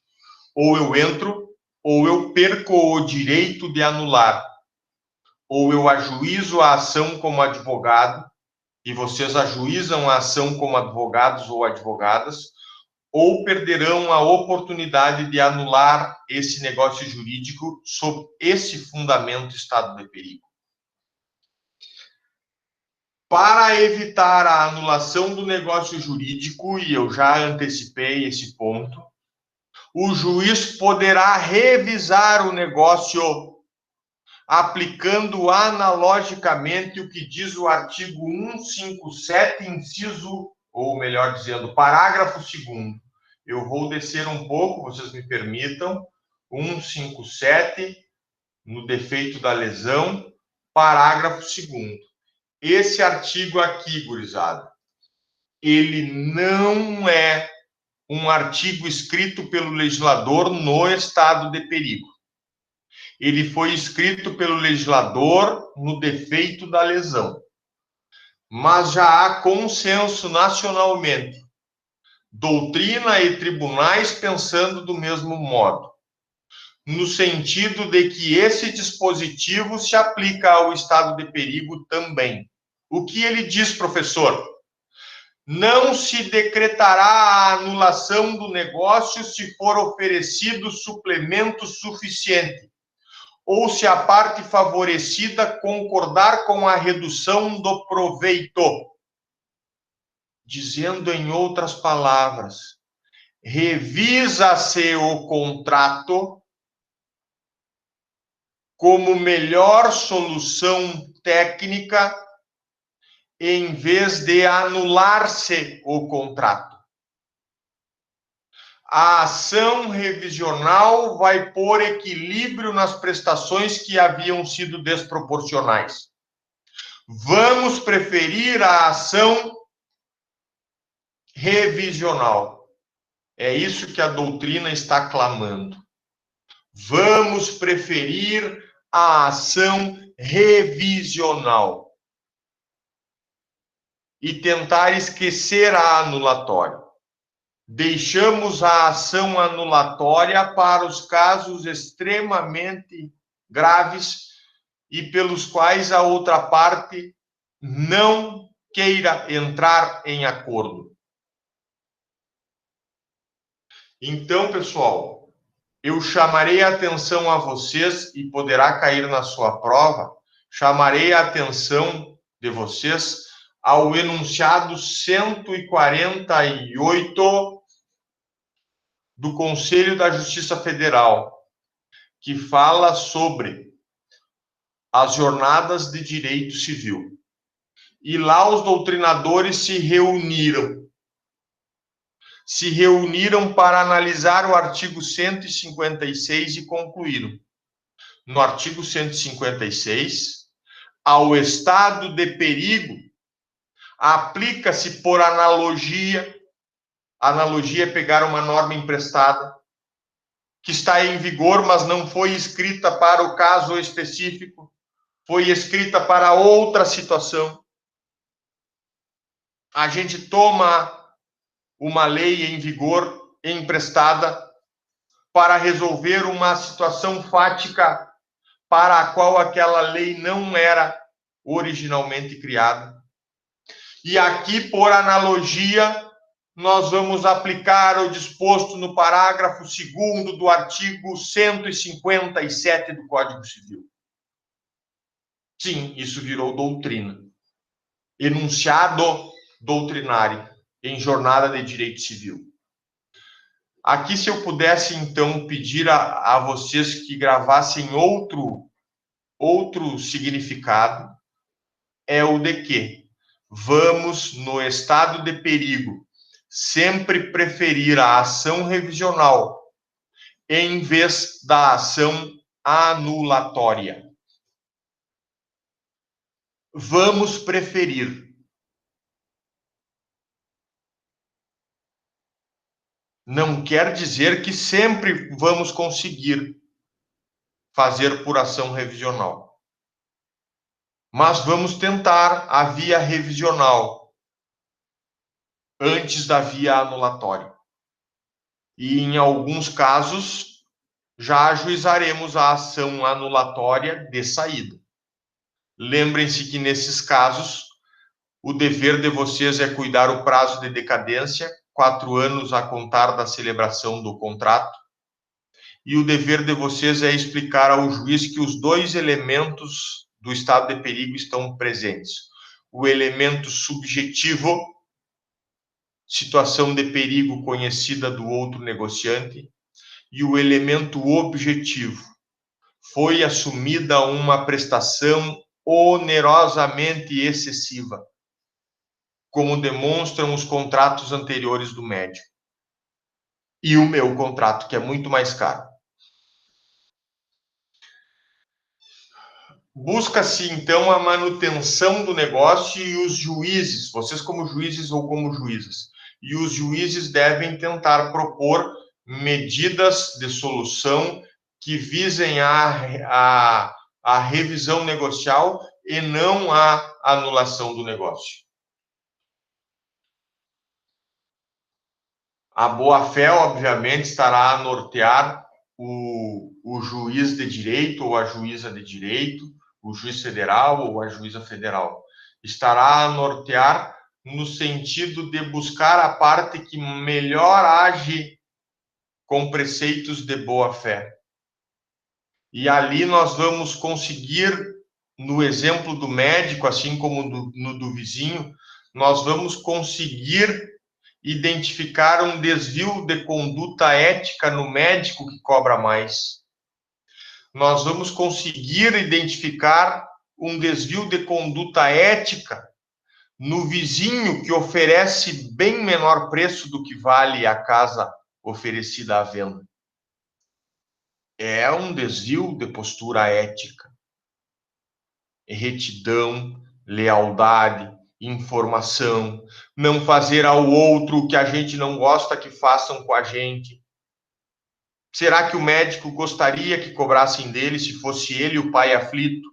Ou eu entro, ou eu perco o direito de anular. Ou eu ajuizo a ação como advogado, e vocês ajuizam a ação como advogados ou advogadas, ou perderão a oportunidade de anular esse negócio jurídico sob esse fundamento estado de perigo. Para evitar a anulação do negócio jurídico, e eu já antecipei esse ponto, o juiz poderá revisar o negócio aplicando analogicamente o que diz o artigo 157, inciso, ou melhor dizendo, parágrafo 2º. Eu vou descer um pouco, vocês me permitam. 157, no defeito da lesão, parágrafo 2º. Esse artigo aqui, gurizada, ele não é um artigo escrito pelo legislador no estado de perigo. Ele foi escrito pelo legislador no defeito da lesão. Mas já há consenso nacionalmente, doutrina e tribunais pensando do mesmo modo, no sentido de que esse dispositivo se aplica ao estado de perigo também. O que ele diz, professor? Não se decretará a anulação do negócio se for oferecido suplemento suficiente, ou se a parte favorecida concordar com a redução do proveito. Dizendo em outras palavras, revisa-se o contrato como melhor solução técnica em vez de anular-se o contrato. A ação revisional vai pôr equilíbrio nas prestações que haviam sido desproporcionais. Vamos preferir a ação revisional. É isso que a doutrina está clamando. Vamos preferir a ação revisional e tentar esquecer a anulatória. Deixamos a ação anulatória para os casos extremamente graves e pelos quais a outra parte não queira entrar em acordo. Então, pessoal, eu chamarei a atenção a vocês, e poderá cair na sua prova, chamarei a atenção de vocês ao enunciado 148 do Conselho da Justiça Federal, que fala sobre as jornadas de direito civil. E lá os doutrinadores se reuniram para analisar o artigo 156 e concluíram. No artigo 156, ao estado de perigo, Aplica-se por analogia. Analogia é pegar uma norma emprestada que está em vigor, mas não foi escrita para o caso específico, foi escrita para outra situação. A gente toma uma lei em vigor, emprestada, para resolver uma situação fática para a qual aquela lei não era originalmente criada. E aqui, por analogia, nós vamos aplicar o disposto no parágrafo 2º do artigo 157 do Código Civil. Sim, isso virou doutrina. Enunciado doutrinário em jornada de direito civil. Aqui, se eu pudesse, então, pedir a vocês que gravassem outro significado, é o de que vamos, no estado de perigo, sempre preferir a ação revisional em vez da ação anulatória. Vamos preferir. Não quer dizer que sempre vamos conseguir fazer por ação revisional. Mas vamos tentar a via revisional antes da via anulatória. E, em alguns casos, já ajuizaremos a ação anulatória de saída. Lembrem-se que, nesses casos, o dever de vocês é cuidar o prazo de decadência, 4 anos a contar da celebração do contrato, e o dever de vocês é explicar ao juiz que os 2 elementos do estado de perigo estão presentes. O elemento subjetivo, situação de perigo conhecida do outro negociante, e o elemento objetivo, foi assumida uma prestação onerosamente excessiva, como demonstram os contratos anteriores do médico. E o meu contrato, que é muito mais caro. Busca-se, então, a manutenção do negócio e os juízes, vocês como juízes ou como juízes, e os juízes devem tentar propor medidas de solução que visem a revisão negocial e não a anulação do negócio. A boa-fé, obviamente, estará a nortear o juiz de direito ou a juíza de direito, o juiz federal ou a juíza federal. Estará a nortear no sentido de buscar a parte que melhor age com preceitos de boa-fé. E ali nós vamos conseguir, no exemplo do médico, assim como no do vizinho, nós vamos conseguir identificar um desvio de conduta ética no médico que cobra mais. Nós vamos conseguir identificar um desvio de conduta ética no vizinho que oferece bem menor preço do que vale a casa oferecida à venda. É um desvio de postura ética. Retidão, lealdade, informação, não fazer ao outro o que a gente não gosta que façam com a gente. Será que o médico gostaria que cobrassem dele se fosse ele o pai aflito?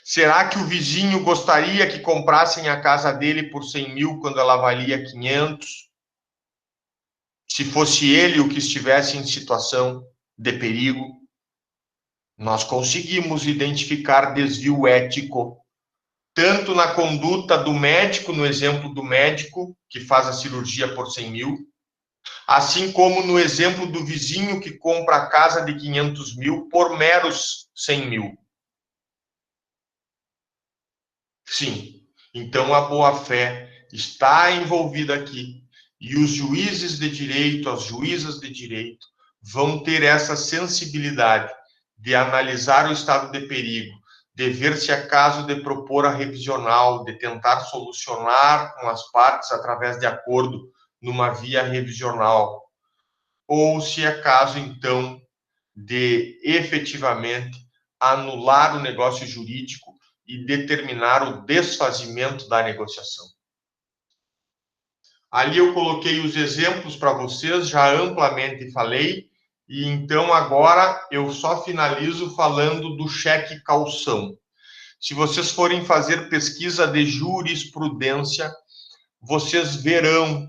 Será que o vizinho gostaria que comprassem a casa dele por 100 mil quando ela valia 500? Se fosse ele o que estivesse em situação de perigo? Nós conseguimos identificar desvio ético tanto na conduta do médico, no exemplo do médico que faz a cirurgia por 100 mil, assim como no exemplo do vizinho que compra a casa de 500 mil por meros 100 mil. Sim, então a boa-fé está envolvida aqui e os juízes de direito, as juízas de direito, vão ter essa sensibilidade de analisar o estado de perigo, de ver se é caso de propor a revisional, de tentar solucionar com as partes através de acordo numa via revisional, ou se é caso, então, de efetivamente anular o negócio jurídico e determinar o desfazimento da negociação. Ali eu coloquei os exemplos para vocês, já amplamente falei, e então agora eu só finalizo falando do cheque calção. Se vocês forem fazer pesquisa de jurisprudência, vocês verão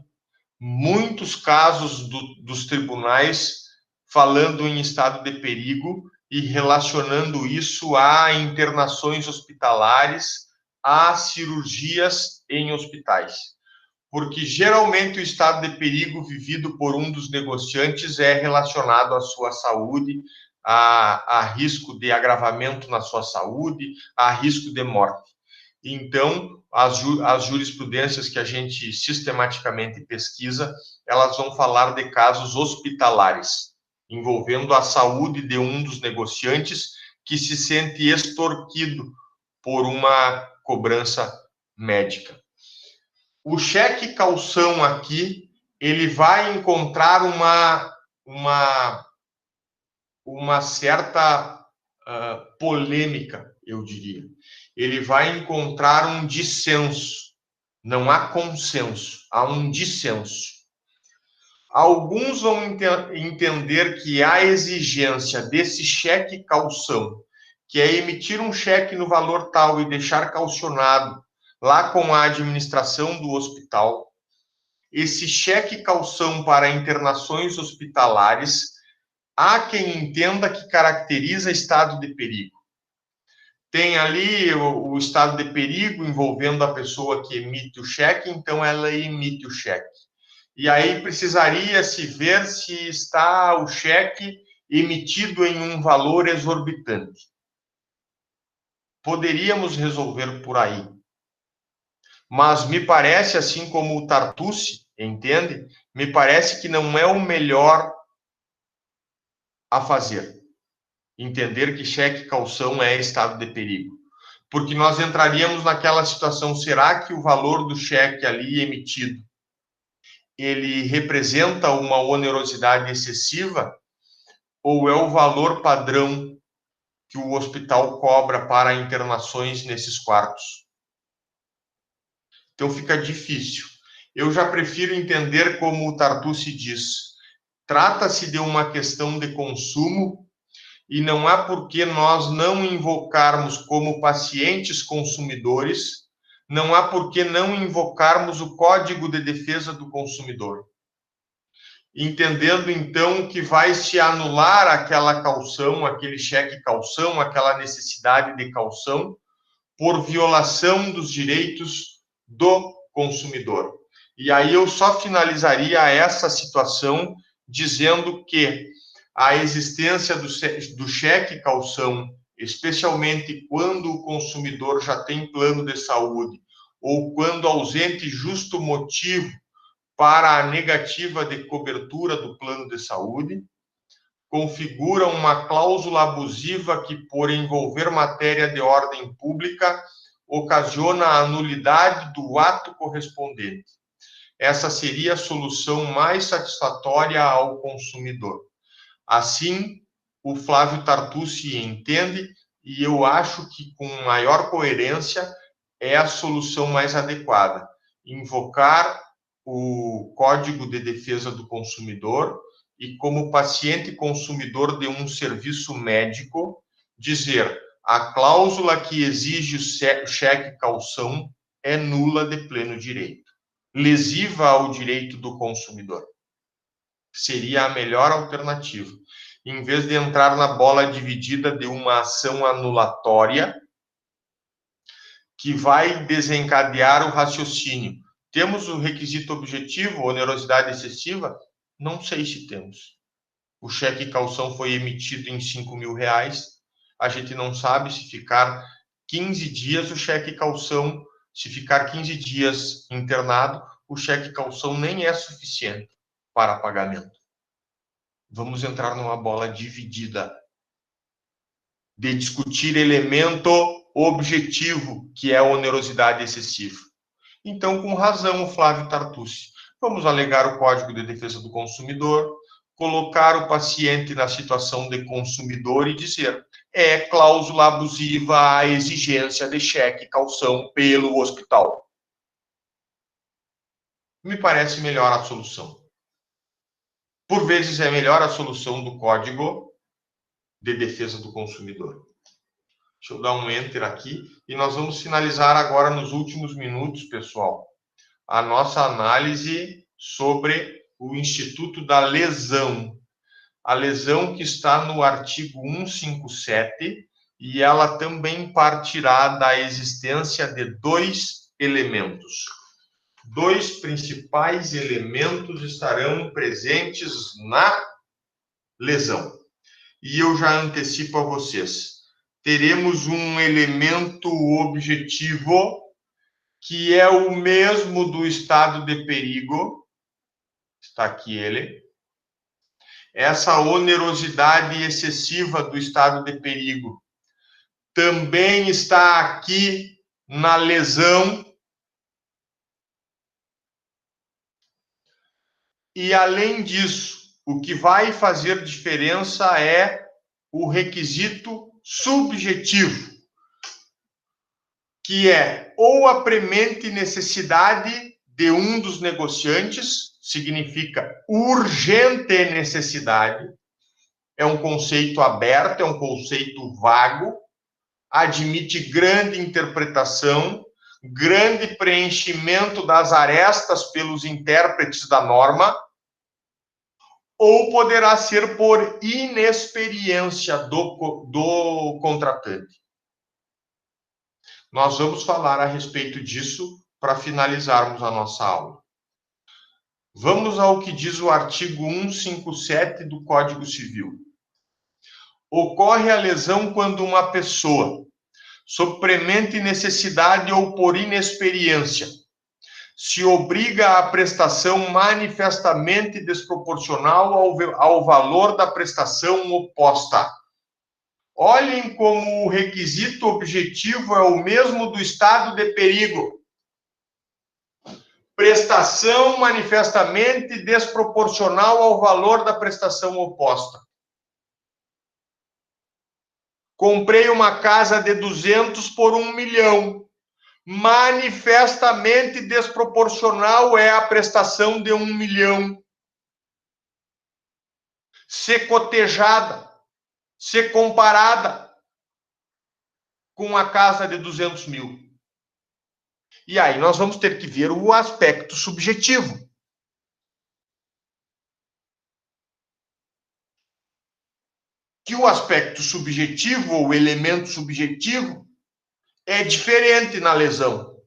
muitos casos dos tribunais falando em estado de perigo e relacionando isso a internações hospitalares, a cirurgias em hospitais. Porque geralmente o estado de perigo vivido por um dos negociantes é relacionado à sua saúde, a risco de agravamento na sua saúde, a risco de morte. Então, as jurisprudências que a gente sistematicamente pesquisa, elas vão falar de casos hospitalares, envolvendo a saúde de um dos negociantes que se sente extorquido por uma cobrança médica. O cheque calção aqui, ele vai encontrar uma certa polêmica, eu diria. Ele vai encontrar um dissenso. Não há consenso, há um dissenso. Alguns vão entender que a exigência desse cheque calção, que é emitir um cheque no valor tal e deixar calcionado lá com a administração do hospital, esse cheque calção para internações hospitalares, há quem entenda que caracteriza estado de perigo. Tem ali o estado de perigo envolvendo a pessoa que emite o cheque, então ela emite o cheque. E aí precisaria se ver se está o cheque emitido em um valor exorbitante. Poderíamos resolver por aí. Mas me parece, assim como o Tartucci, entende? Me parece que não é o melhor a fazer. Entender que cheque calção é estado de perigo. Porque nós entraríamos naquela situação, será que o valor do cheque ali emitido, ele representa uma onerosidade excessiva? Ou é o valor padrão que o hospital cobra para internações nesses quartos? Então fica difícil. Eu já prefiro entender como o Tartucci diz. Trata-se de uma questão de consumo e não há por que nós não invocarmos como pacientes consumidores, não há por que não invocarmos o Código de Defesa do Consumidor. Entendendo, então, que vai se anular aquela calção, aquele cheque calção, aquela necessidade de calção, por violação dos direitos do consumidor. E aí eu só finalizaria essa situação dizendo que a existência do cheque calção, especialmente quando o consumidor já tem plano de saúde ou quando ausente justo motivo para a negativa de cobertura do plano de saúde, configura uma cláusula abusiva que, por envolver matéria de ordem pública, ocasiona a nulidade do ato correspondente. Essa seria a solução mais satisfatória ao consumidor. Assim, o Flávio Tartucci entende, e eu acho que com maior coerência é a solução mais adequada. Invocar o Código de Defesa do Consumidor e, como paciente consumidor de um serviço médico, dizer a cláusula que exige o cheque calção é nula de pleno direito, lesiva ao direito do consumidor. Seria a melhor alternativa. Em vez de entrar na bola dividida de uma ação anulatória que vai desencadear o raciocínio. Temos o requisito objetivo, onerosidade excessiva? Não sei se temos. O cheque calção foi emitido em R$5.000. A gente não sabe se ficar 15 dias o cheque calção, se ficar 15 dias internado, o cheque calção nem é suficiente para pagamento. Vamos entrar numa bola dividida de discutir elemento objetivo, que é a onerosidade excessiva. Então, com razão, o Flávio Tartucci. Vamos alegar o Código de Defesa do Consumidor, colocar o paciente na situação de consumidor e dizer: é cláusula abusiva a exigência de cheque calção pelo hospital. Me parece melhor a solução. Por vezes é melhor a solução do Código de Defesa do Consumidor. Deixa eu dar um enter aqui e nós vamos finalizar agora nos últimos minutos, pessoal, a nossa análise sobre o Instituto da Lesão. A lesão que está no artigo 157 e ela também partirá da existência de dois elementos. Dois principais elementos estarão presentes na lesão. E eu já antecipo a vocês. Teremos um elemento objetivo que é o mesmo do estado de perigo. Está aqui ele. Essa onerosidade excessiva do estado de perigo também está aqui na lesão. E, além disso, o que vai fazer diferença é o requisito subjetivo, que é ou a premente necessidade de um dos negociantes, significa urgente necessidade, é um conceito aberto, é um conceito vago, admite grande interpretação, grande preenchimento das arestas pelos intérpretes da norma, ou poderá ser por inexperiência do contratante. Nós vamos falar a respeito disso para finalizarmos a nossa aula. Vamos ao que diz o artigo 157 do Código Civil. Ocorre a lesão quando uma pessoa, sob premente necessidade ou por inexperiência, se obriga à prestação manifestamente desproporcional ao valor da prestação oposta. Olhem como o requisito objetivo é o mesmo do estado de perigo. Prestação manifestamente desproporcional ao valor da prestação oposta. Comprei uma casa de 200 por 1 milhão. Manifestamente desproporcional é a prestação de 1 milhão. Se cotejada, se comparada com a casa de 200 mil. E aí nós vamos ter que ver o aspecto subjetivo. Que o aspecto subjetivo, ou elemento subjetivo, é diferente na lesão.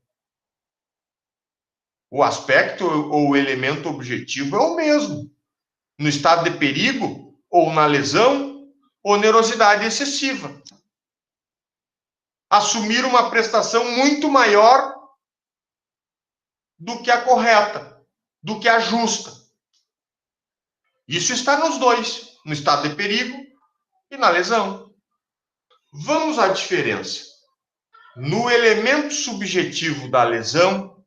O aspecto ou elemento objetivo é o mesmo. No estado de perigo ou na lesão, onerosidade excessiva. Assumir uma prestação muito maior do que a correta, do que a justa. Isso está nos dois, no estado de perigo e na lesão. Vamos à diferença. No elemento subjetivo da lesão,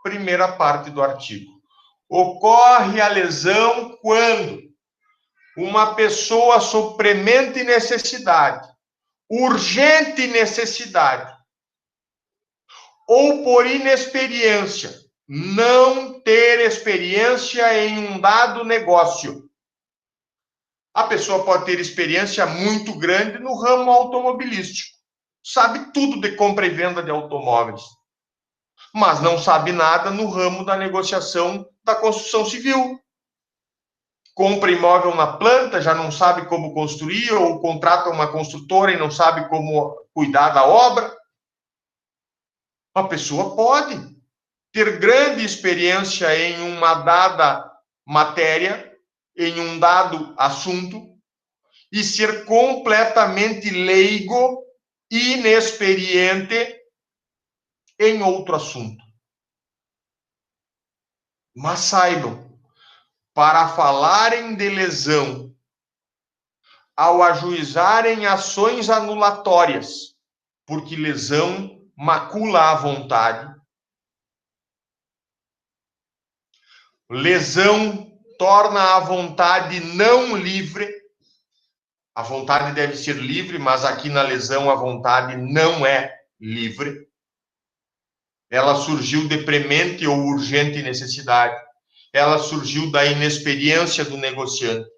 primeira parte do artigo. Ocorre a lesão quando uma pessoa sob premente necessidade, urgente necessidade, ou por inexperiência, não ter experiência em um dado negócio. A pessoa pode ter experiência muito grande no ramo automobilístico. Sabe tudo de compra e venda de automóveis. Mas não sabe nada no ramo da negociação da construção civil. Compra imóvel na planta, já não sabe como construir, ou contrata uma construtora e não sabe como cuidar da obra. A pessoa pode ter grande experiência em uma dada matéria, em um dado assunto, e ser completamente leigo, inexperiente em outro assunto. Mas saibam, para falarem de lesão, ao ajuizarem ações anulatórias, porque lesão macula a vontade, lesão torna a vontade não livre. A vontade deve ser livre, mas aqui na lesão a vontade não é livre. Ela surgiu de premente ou urgente necessidade. Ela surgiu da inexperiência do negociante.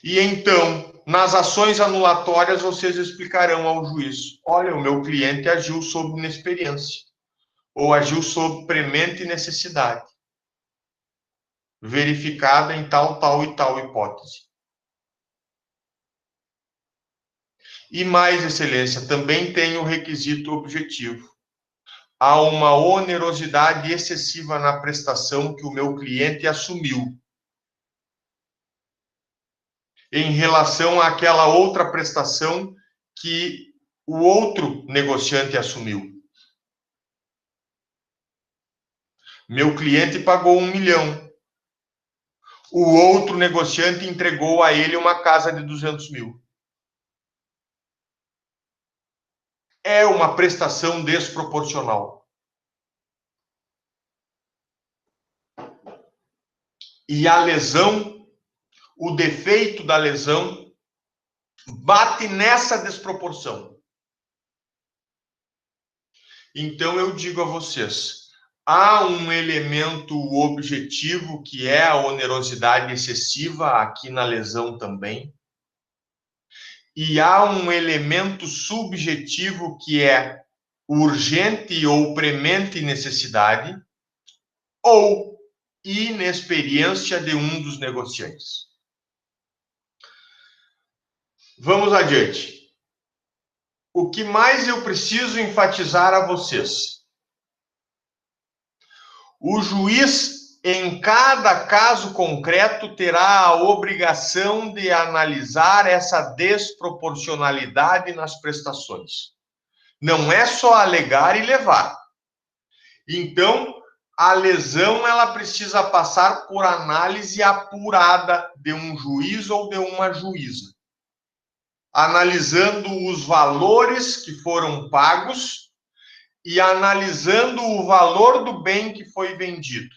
E então, nas ações anulatórias, vocês explicarão ao juiz: olha, o meu cliente agiu sob inexperiência, ou agiu sob premente necessidade, verificada em tal, tal e tal hipótese. E mais, excelência, também tem o requisito objetivo. Há uma onerosidade excessiva na prestação que o meu cliente assumiu em relação àquela outra prestação que o outro negociante assumiu. Meu cliente pagou 1 milhão. O outro negociante entregou a ele uma casa de 200 mil. É uma prestação desproporcional. E a lesão, o defeito da lesão, bate nessa desproporção. Então eu digo a vocês, há um elemento objetivo que é a onerosidade excessiva aqui na lesão também. E há um elemento subjetivo que é urgente ou premente necessidade ou inexperiência de um dos negociantes. Vamos adiante. O que mais eu preciso enfatizar a vocês? O juiz, em cada caso concreto, terá a obrigação de analisar essa desproporcionalidade nas prestações. Não é só alegar e levar. Então, a lesão ela precisa passar por análise apurada de um juiz ou de uma juíza, analisando os valores que foram pagos e analisando o valor do bem que foi vendido,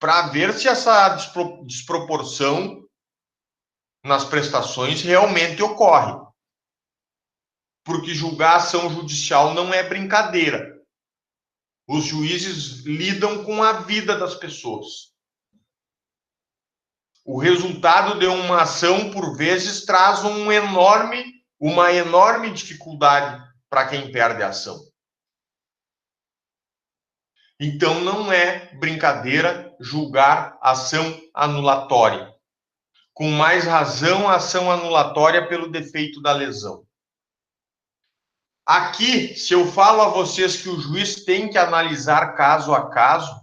para ver se essa desproporção nas prestações realmente ocorre. Porque julgar ação judicial não é brincadeira. Os juízes lidam com a vida das pessoas. O resultado de uma ação, por vezes, traz uma enorme dificuldade para quem perde a ação. Então, não é brincadeira julgar ação anulatória. Com mais razão, a ação anulatória pelo defeito da lesão. Aqui, se eu falo a vocês que o juiz tem que analisar caso a caso,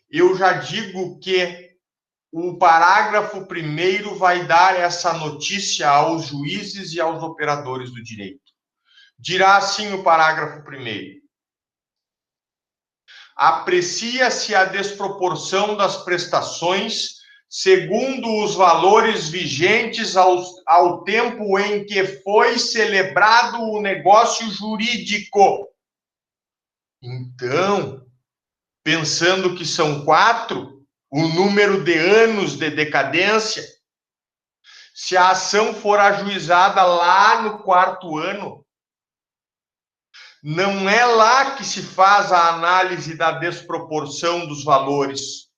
eu já digo que o parágrafo 1º vai dar essa notícia aos juízes e aos operadores do direito. Dirá assim o parágrafo 1º: aprecia-se a desproporção das prestações segundo os valores vigentes ao tempo em que foi celebrado o negócio jurídico. Então, pensando que são 4, o número de anos de decadência, se a ação for ajuizada lá no 4º ano, não é lá que se faz a análise da desproporção dos valores.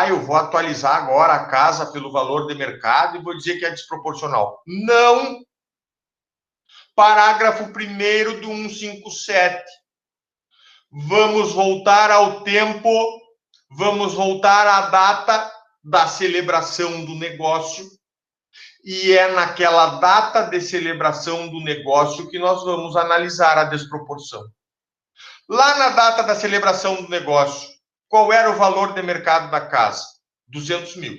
Eu vou atualizar agora a casa pelo valor de mercado e vou dizer que é desproporcional. Não! Parágrafo 1º do 157. Vamos voltar ao tempo, vamos voltar à data da celebração do negócio, e é naquela data de celebração do negócio que nós vamos analisar a desproporção. Lá na data da celebração do negócio, qual era o valor de mercado da casa? 200 mil.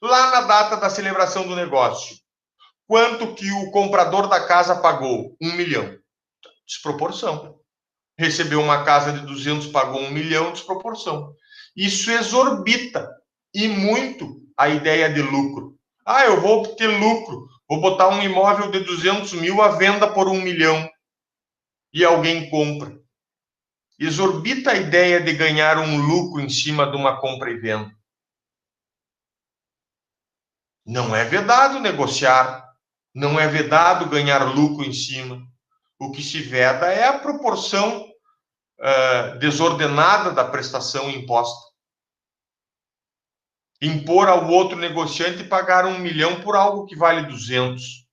Lá na data da celebração do negócio, quanto que o comprador da casa pagou? 1 milhão. Desproporção. Recebeu uma casa de 200, pagou 1 milhão, desproporção. Isso exorbita, e muito, a ideia de lucro. Eu vou ter lucro, vou botar um imóvel de 200 mil à venda por 1 milhão. E alguém compra. Exorbita a ideia de ganhar um lucro em cima de uma compra e venda. Não é vedado negociar, não é vedado ganhar lucro em cima. O que se veda é a proporção desordenada da prestação imposta. Impor ao outro negociante pagar 1 milhão por algo que vale 200.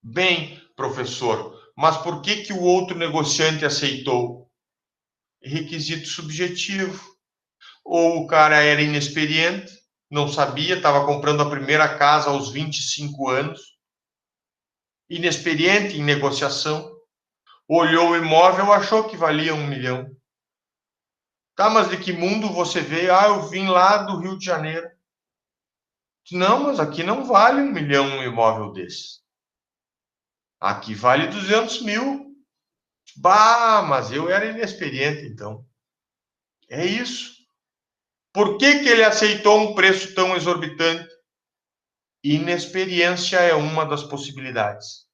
Bem, professor, mas por que o outro negociante aceitou? Requisito subjetivo. Ou o cara era inexperiente, não sabia, estava comprando a primeira casa aos 25 anos, inexperiente em negociação, olhou o imóvel, achou que valia 1 milhão. Tá, mas de que mundo você veio? Ah, eu vim lá do Rio de Janeiro. Não, mas aqui não vale 1 milhão um imóvel desse. Aqui vale 200 mil. Bah, mas eu era inexperiente, então. É isso. Por que ele aceitou um preço tão exorbitante? Inexperiência é uma das possibilidades.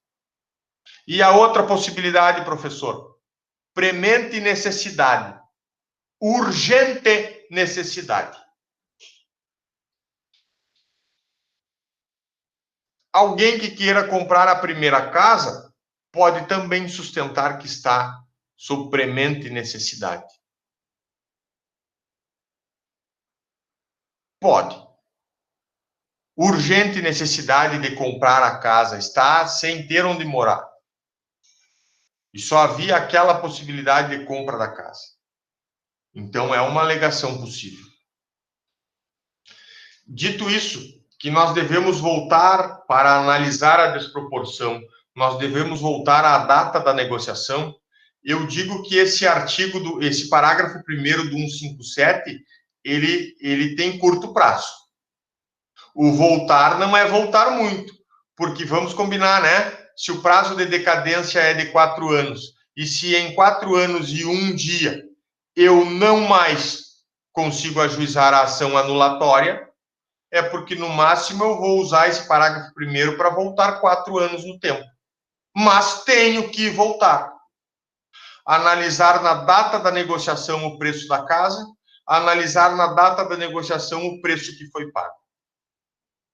E a outra possibilidade, professor? Premente necessidade. Urgente necessidade. Alguém que queira comprar a primeira casa pode também sustentar que está sob premente necessidade. Pode. Urgente necessidade de comprar a casa, está sem ter onde morar. E só havia aquela possibilidade de compra da casa. Então, é uma alegação possível. Dito isso, que nós devemos voltar para analisar a desproporção, nós devemos voltar à data da negociação, eu digo que esse artigo, esse parágrafo 1º do 157, ele tem curto prazo. O voltar não é voltar muito, porque vamos combinar, né? Se o prazo de decadência é de 4 anos, e se em 4 anos e 1 dia eu não mais consigo ajuizar a ação anulatória, é porque no máximo eu vou usar esse parágrafo 1º para voltar 4 anos no tempo. Mas tenho que voltar. Analisar na data da negociação o preço da casa, analisar na data da negociação o preço que foi pago.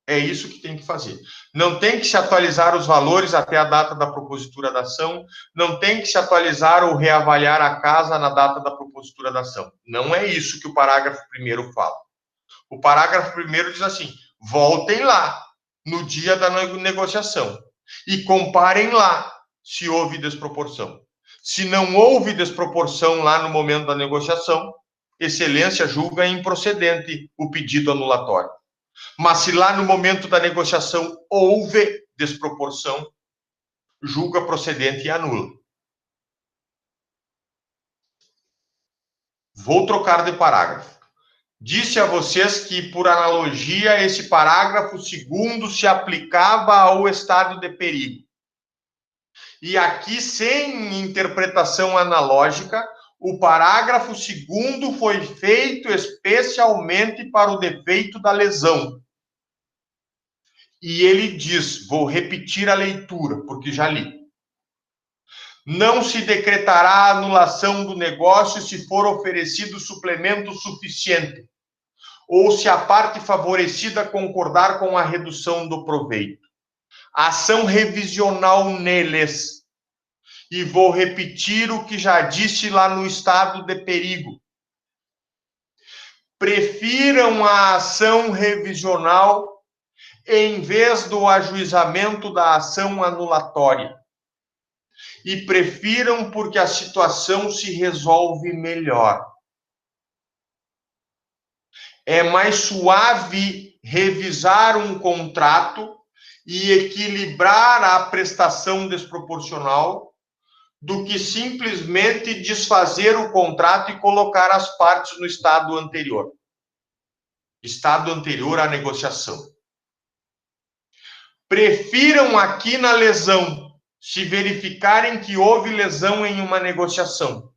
É isso que tem que fazer. Não tem que se atualizar os valores até a data da propositura da ação, não tem que se atualizar ou reavaliar a casa na data da propositura da ação. Não é isso que o parágrafo 1º fala. O parágrafo 1º diz assim: voltem lá no dia da negociação e comparem lá se houve desproporção. Se não houve desproporção lá no momento da negociação, excelência julga improcedente o pedido anulatório. Mas se lá no momento da negociação houve desproporção, julga procedente e anula. Vou trocar de parágrafo. Disse a vocês que, por analogia, esse parágrafo 2º se aplicava ao estado de perigo. E aqui, sem interpretação analógica, o parágrafo 2º foi feito especialmente para o defeito da lesão. E ele diz, vou repetir a leitura, porque já li. Não se decretará a anulação do negócio se for oferecido suplemento suficiente, ou se a parte favorecida concordar com a redução do proveito. Ação revisional neles. E vou repetir o que já disse lá no estado de perigo. Prefiram a ação revisional em vez do ajuizamento da ação anulatória. E prefiram porque a situação se resolve melhor. É mais suave revisar um contrato e equilibrar a prestação desproporcional do que simplesmente desfazer o contrato e colocar as partes no estado anterior. Estado anterior à negociação. Prefiram aqui na lesão, se verificarem que houve lesão em uma negociação.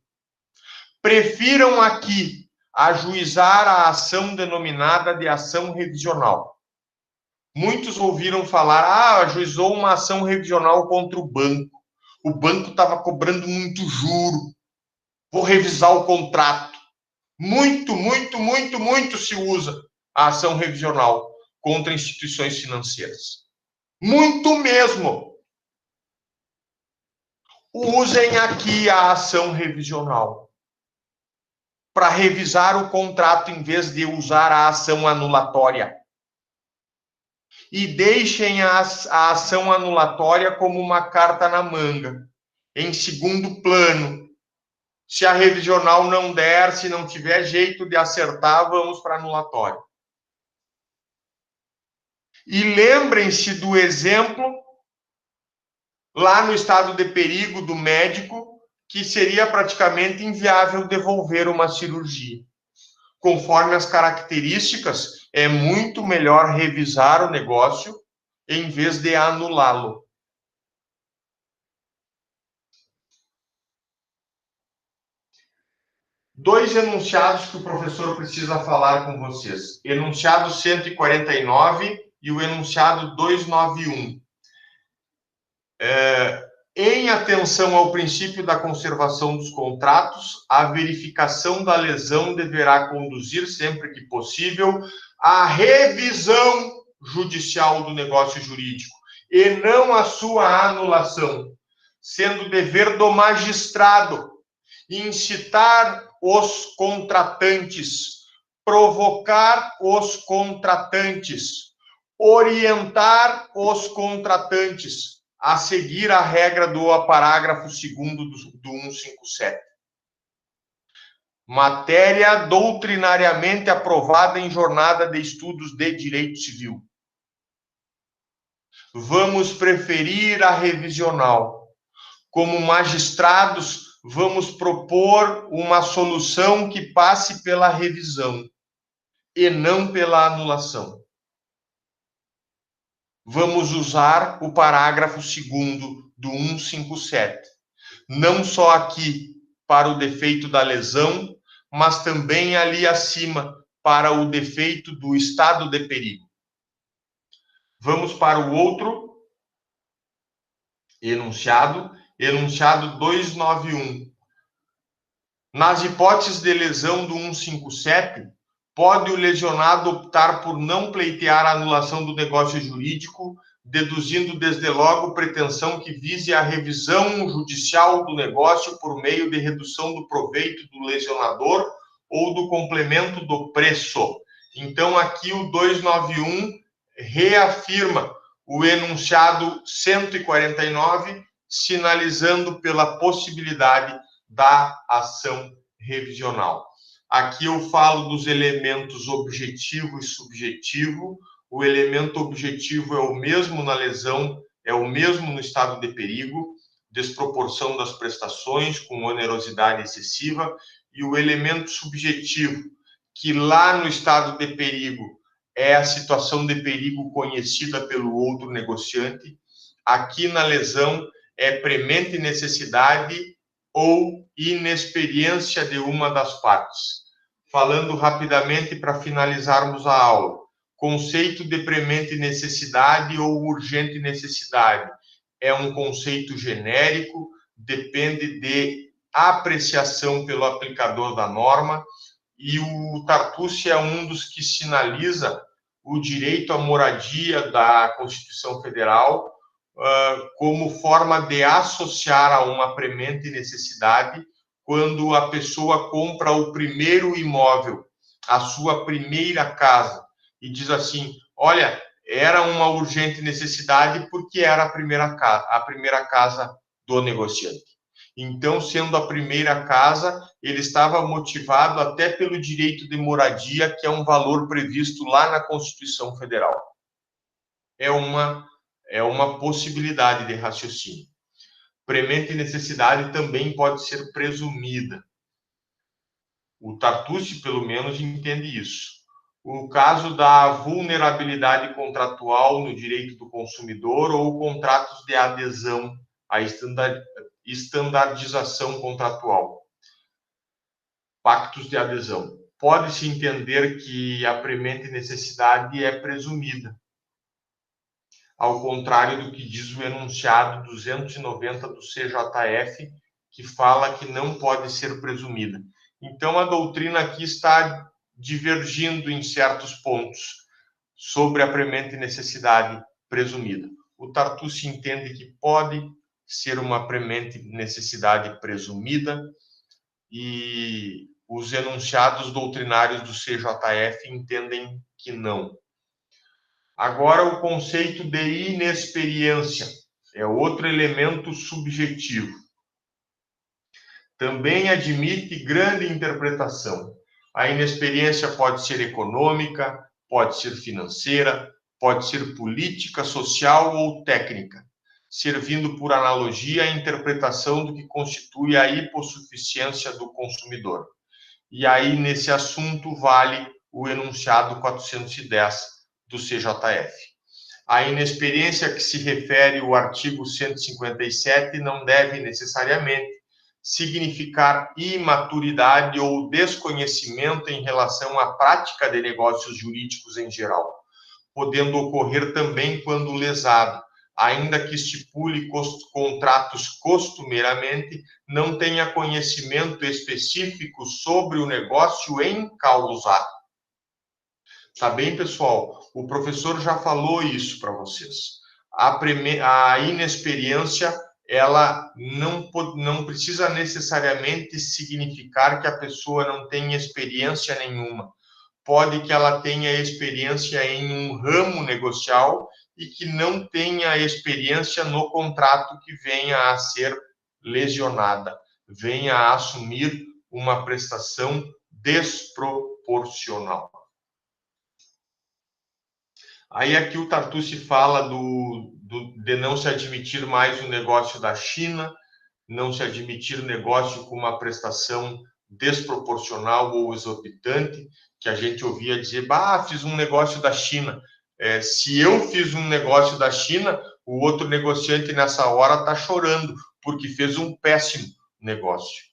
Prefiram aqui ajuizar a ação denominada de ação revisional. Muitos ouviram falar, ajuizou uma ação revisional contra o banco. O banco estava cobrando muito juro, Vou revisar o contrato. Muito, muito, muito, muito se usa a ação revisional contra instituições financeiras. Muito mesmo. Usem aqui a ação revisional para revisar o contrato em vez de usar a ação anulatória. E deixem a ação anulatória como uma carta na manga, em segundo plano. Se a revisional não der, se não tiver jeito de acertar, vamos para anulatória. E lembrem-se do exemplo lá no estado de perigo do médico, que seria praticamente inviável devolver uma cirurgia. Conforme as características, é muito melhor revisar o negócio em vez de anulá-lo. Dois enunciados que o professor precisa falar com vocês. Enunciado 149 e o enunciado 291. Em atenção ao princípio da conservação dos contratos, a verificação da lesão deverá conduzir, sempre que possível, à revisão judicial do negócio jurídico e não à sua anulação, sendo dever do magistrado incitar os contratantes, provocar os contratantes, orientar os contratantes a seguir a regra do parágrafo 2º do 157. Matéria doutrinariamente aprovada em jornada de estudos de direito civil. Vamos preferir a revisional. Como magistrados, vamos propor uma solução que passe pela revisão e não pela anulação. Vamos usar o parágrafo 2º do 157. Não só aqui para o defeito da lesão, mas também ali acima para o defeito do estado de perigo. Vamos para o outro enunciado, enunciado 291. Nas hipóteses de lesão do 157, pode o lesionado optar por não pleitear a anulação do negócio jurídico, deduzindo desde logo pretensão que vise a revisão judicial do negócio por meio de redução do proveito do lesionador ou do complemento do preço. Então, aqui o 291 reafirma o enunciado 149, sinalizando pela possibilidade da ação revisional. Aqui eu falo dos elementos objetivo e subjetivo. O elemento objetivo é o mesmo na lesão, é o mesmo no estado de perigo, desproporção das prestações com onerosidade excessiva, e o elemento subjetivo, que lá no estado de perigo é a situação de perigo conhecida pelo outro negociante, aqui na lesão é premente necessidade ou inexperiência de uma das partes. Falando rapidamente para finalizarmos a aula. Conceito de premente necessidade ou urgente necessidade é um conceito genérico, depende de apreciação pelo aplicador da norma, e o Tartucci é um dos que sinaliza o direito à moradia da Constituição Federal como forma de associar a uma premente necessidade quando a pessoa compra o primeiro imóvel, a sua primeira casa, e diz assim, olha, era uma urgente necessidade porque era a primeira casa do negociante. Então, sendo a primeira casa, ele estava motivado até pelo direito de moradia, que é um valor previsto lá na Constituição Federal. É uma possibilidade de raciocínio. Premente necessidade também pode ser presumida. O Tartucci, pelo menos, entende isso. O caso da vulnerabilidade contratual no direito do consumidor ou contratos de adesão à estandardização contratual. Pactos de adesão. Pode-se entender que a premente necessidade é presumida, ao contrário do que diz o enunciado 290 do CJF, que fala que não pode ser presumida. Então, a doutrina aqui está divergindo em certos pontos sobre a premente necessidade presumida. O Tartucci entende que pode ser uma premente necessidade presumida e os enunciados doutrinários do CJF entendem que não. Agora, o conceito de inexperiência é outro elemento subjetivo. Também admite grande interpretação. A inexperiência pode ser econômica, pode ser financeira, pode ser política, social ou técnica, servindo por analogia à interpretação do que constitui a hipossuficiência do consumidor. E aí, nesse assunto, vale o enunciado 410 do CJF. A inexperiência a que se refere o artigo 157 não deve necessariamente significar imaturidade ou desconhecimento em relação à prática de negócios jurídicos em geral, podendo ocorrer também quando lesado, ainda que estipule contratos costumeiramente, não tenha conhecimento específico sobre o negócio em causa. Tá bem, pessoal? O professor já falou isso para vocês. A inexperiência, ela não precisa necessariamente significar que a pessoa não tenha experiência nenhuma. Pode que ela tenha experiência em um ramo negocial e que não tenha experiência no contrato que venha a ser lesionada, venha a assumir uma prestação desproporcional. Aí aqui o Tartucci fala de não se admitir mais o negócio da China, não se admitir negócio com uma prestação desproporcional ou exorbitante, que a gente ouvia dizer, fiz um negócio da China. Se eu fiz um negócio da China, o outro negociante nessa hora está chorando, porque fez um péssimo negócio.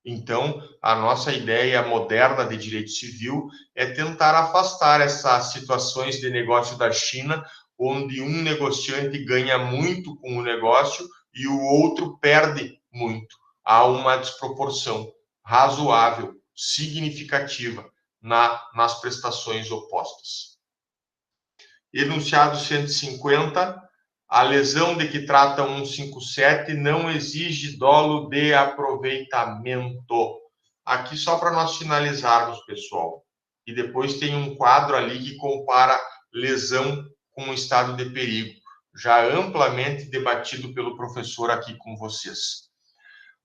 Então, a nossa ideia moderna de direito civil é tentar afastar essas situações de negócio da China, onde um negociante ganha muito com o negócio e o outro perde muito. Há uma desproporção razoável, significativa nas prestações opostas. Enunciado 150. A lesão de que trata 157 não exige dolo de aproveitamento. Aqui só para nós finalizarmos, pessoal. E depois tem um quadro ali que compara lesão com estado de perigo, já amplamente debatido pelo professor aqui com vocês.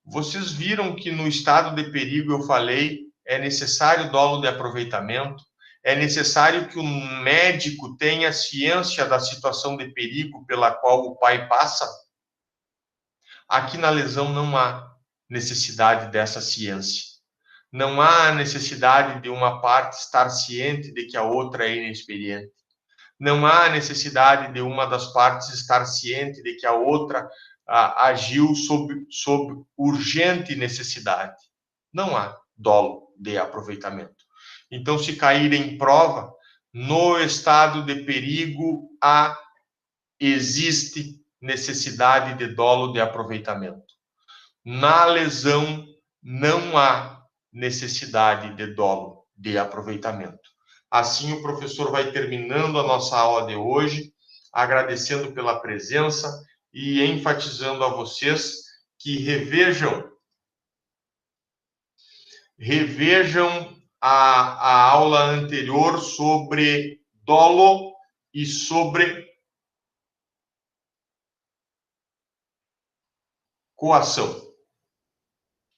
Vocês viram que no estado de perigo eu falei, é necessário dolo de aproveitamento, é necessário que o médico tenha ciência da situação de perigo pela qual o pai passa? Aqui na lesão não há necessidade dessa ciência. Não há necessidade de uma parte estar ciente de que a outra é inexperiente. Não há necessidade de uma das partes estar ciente de que a outra agiu sob urgente necessidade. Não há dolo de aproveitamento. Então, se cair em prova, no estado de perigo, existe necessidade de dolo de aproveitamento. Na lesão, não há necessidade de dolo de aproveitamento. Assim, o professor vai terminando a nossa aula de hoje, agradecendo pela presença e enfatizando a vocês que revejam a aula anterior sobre dolo e sobre coação.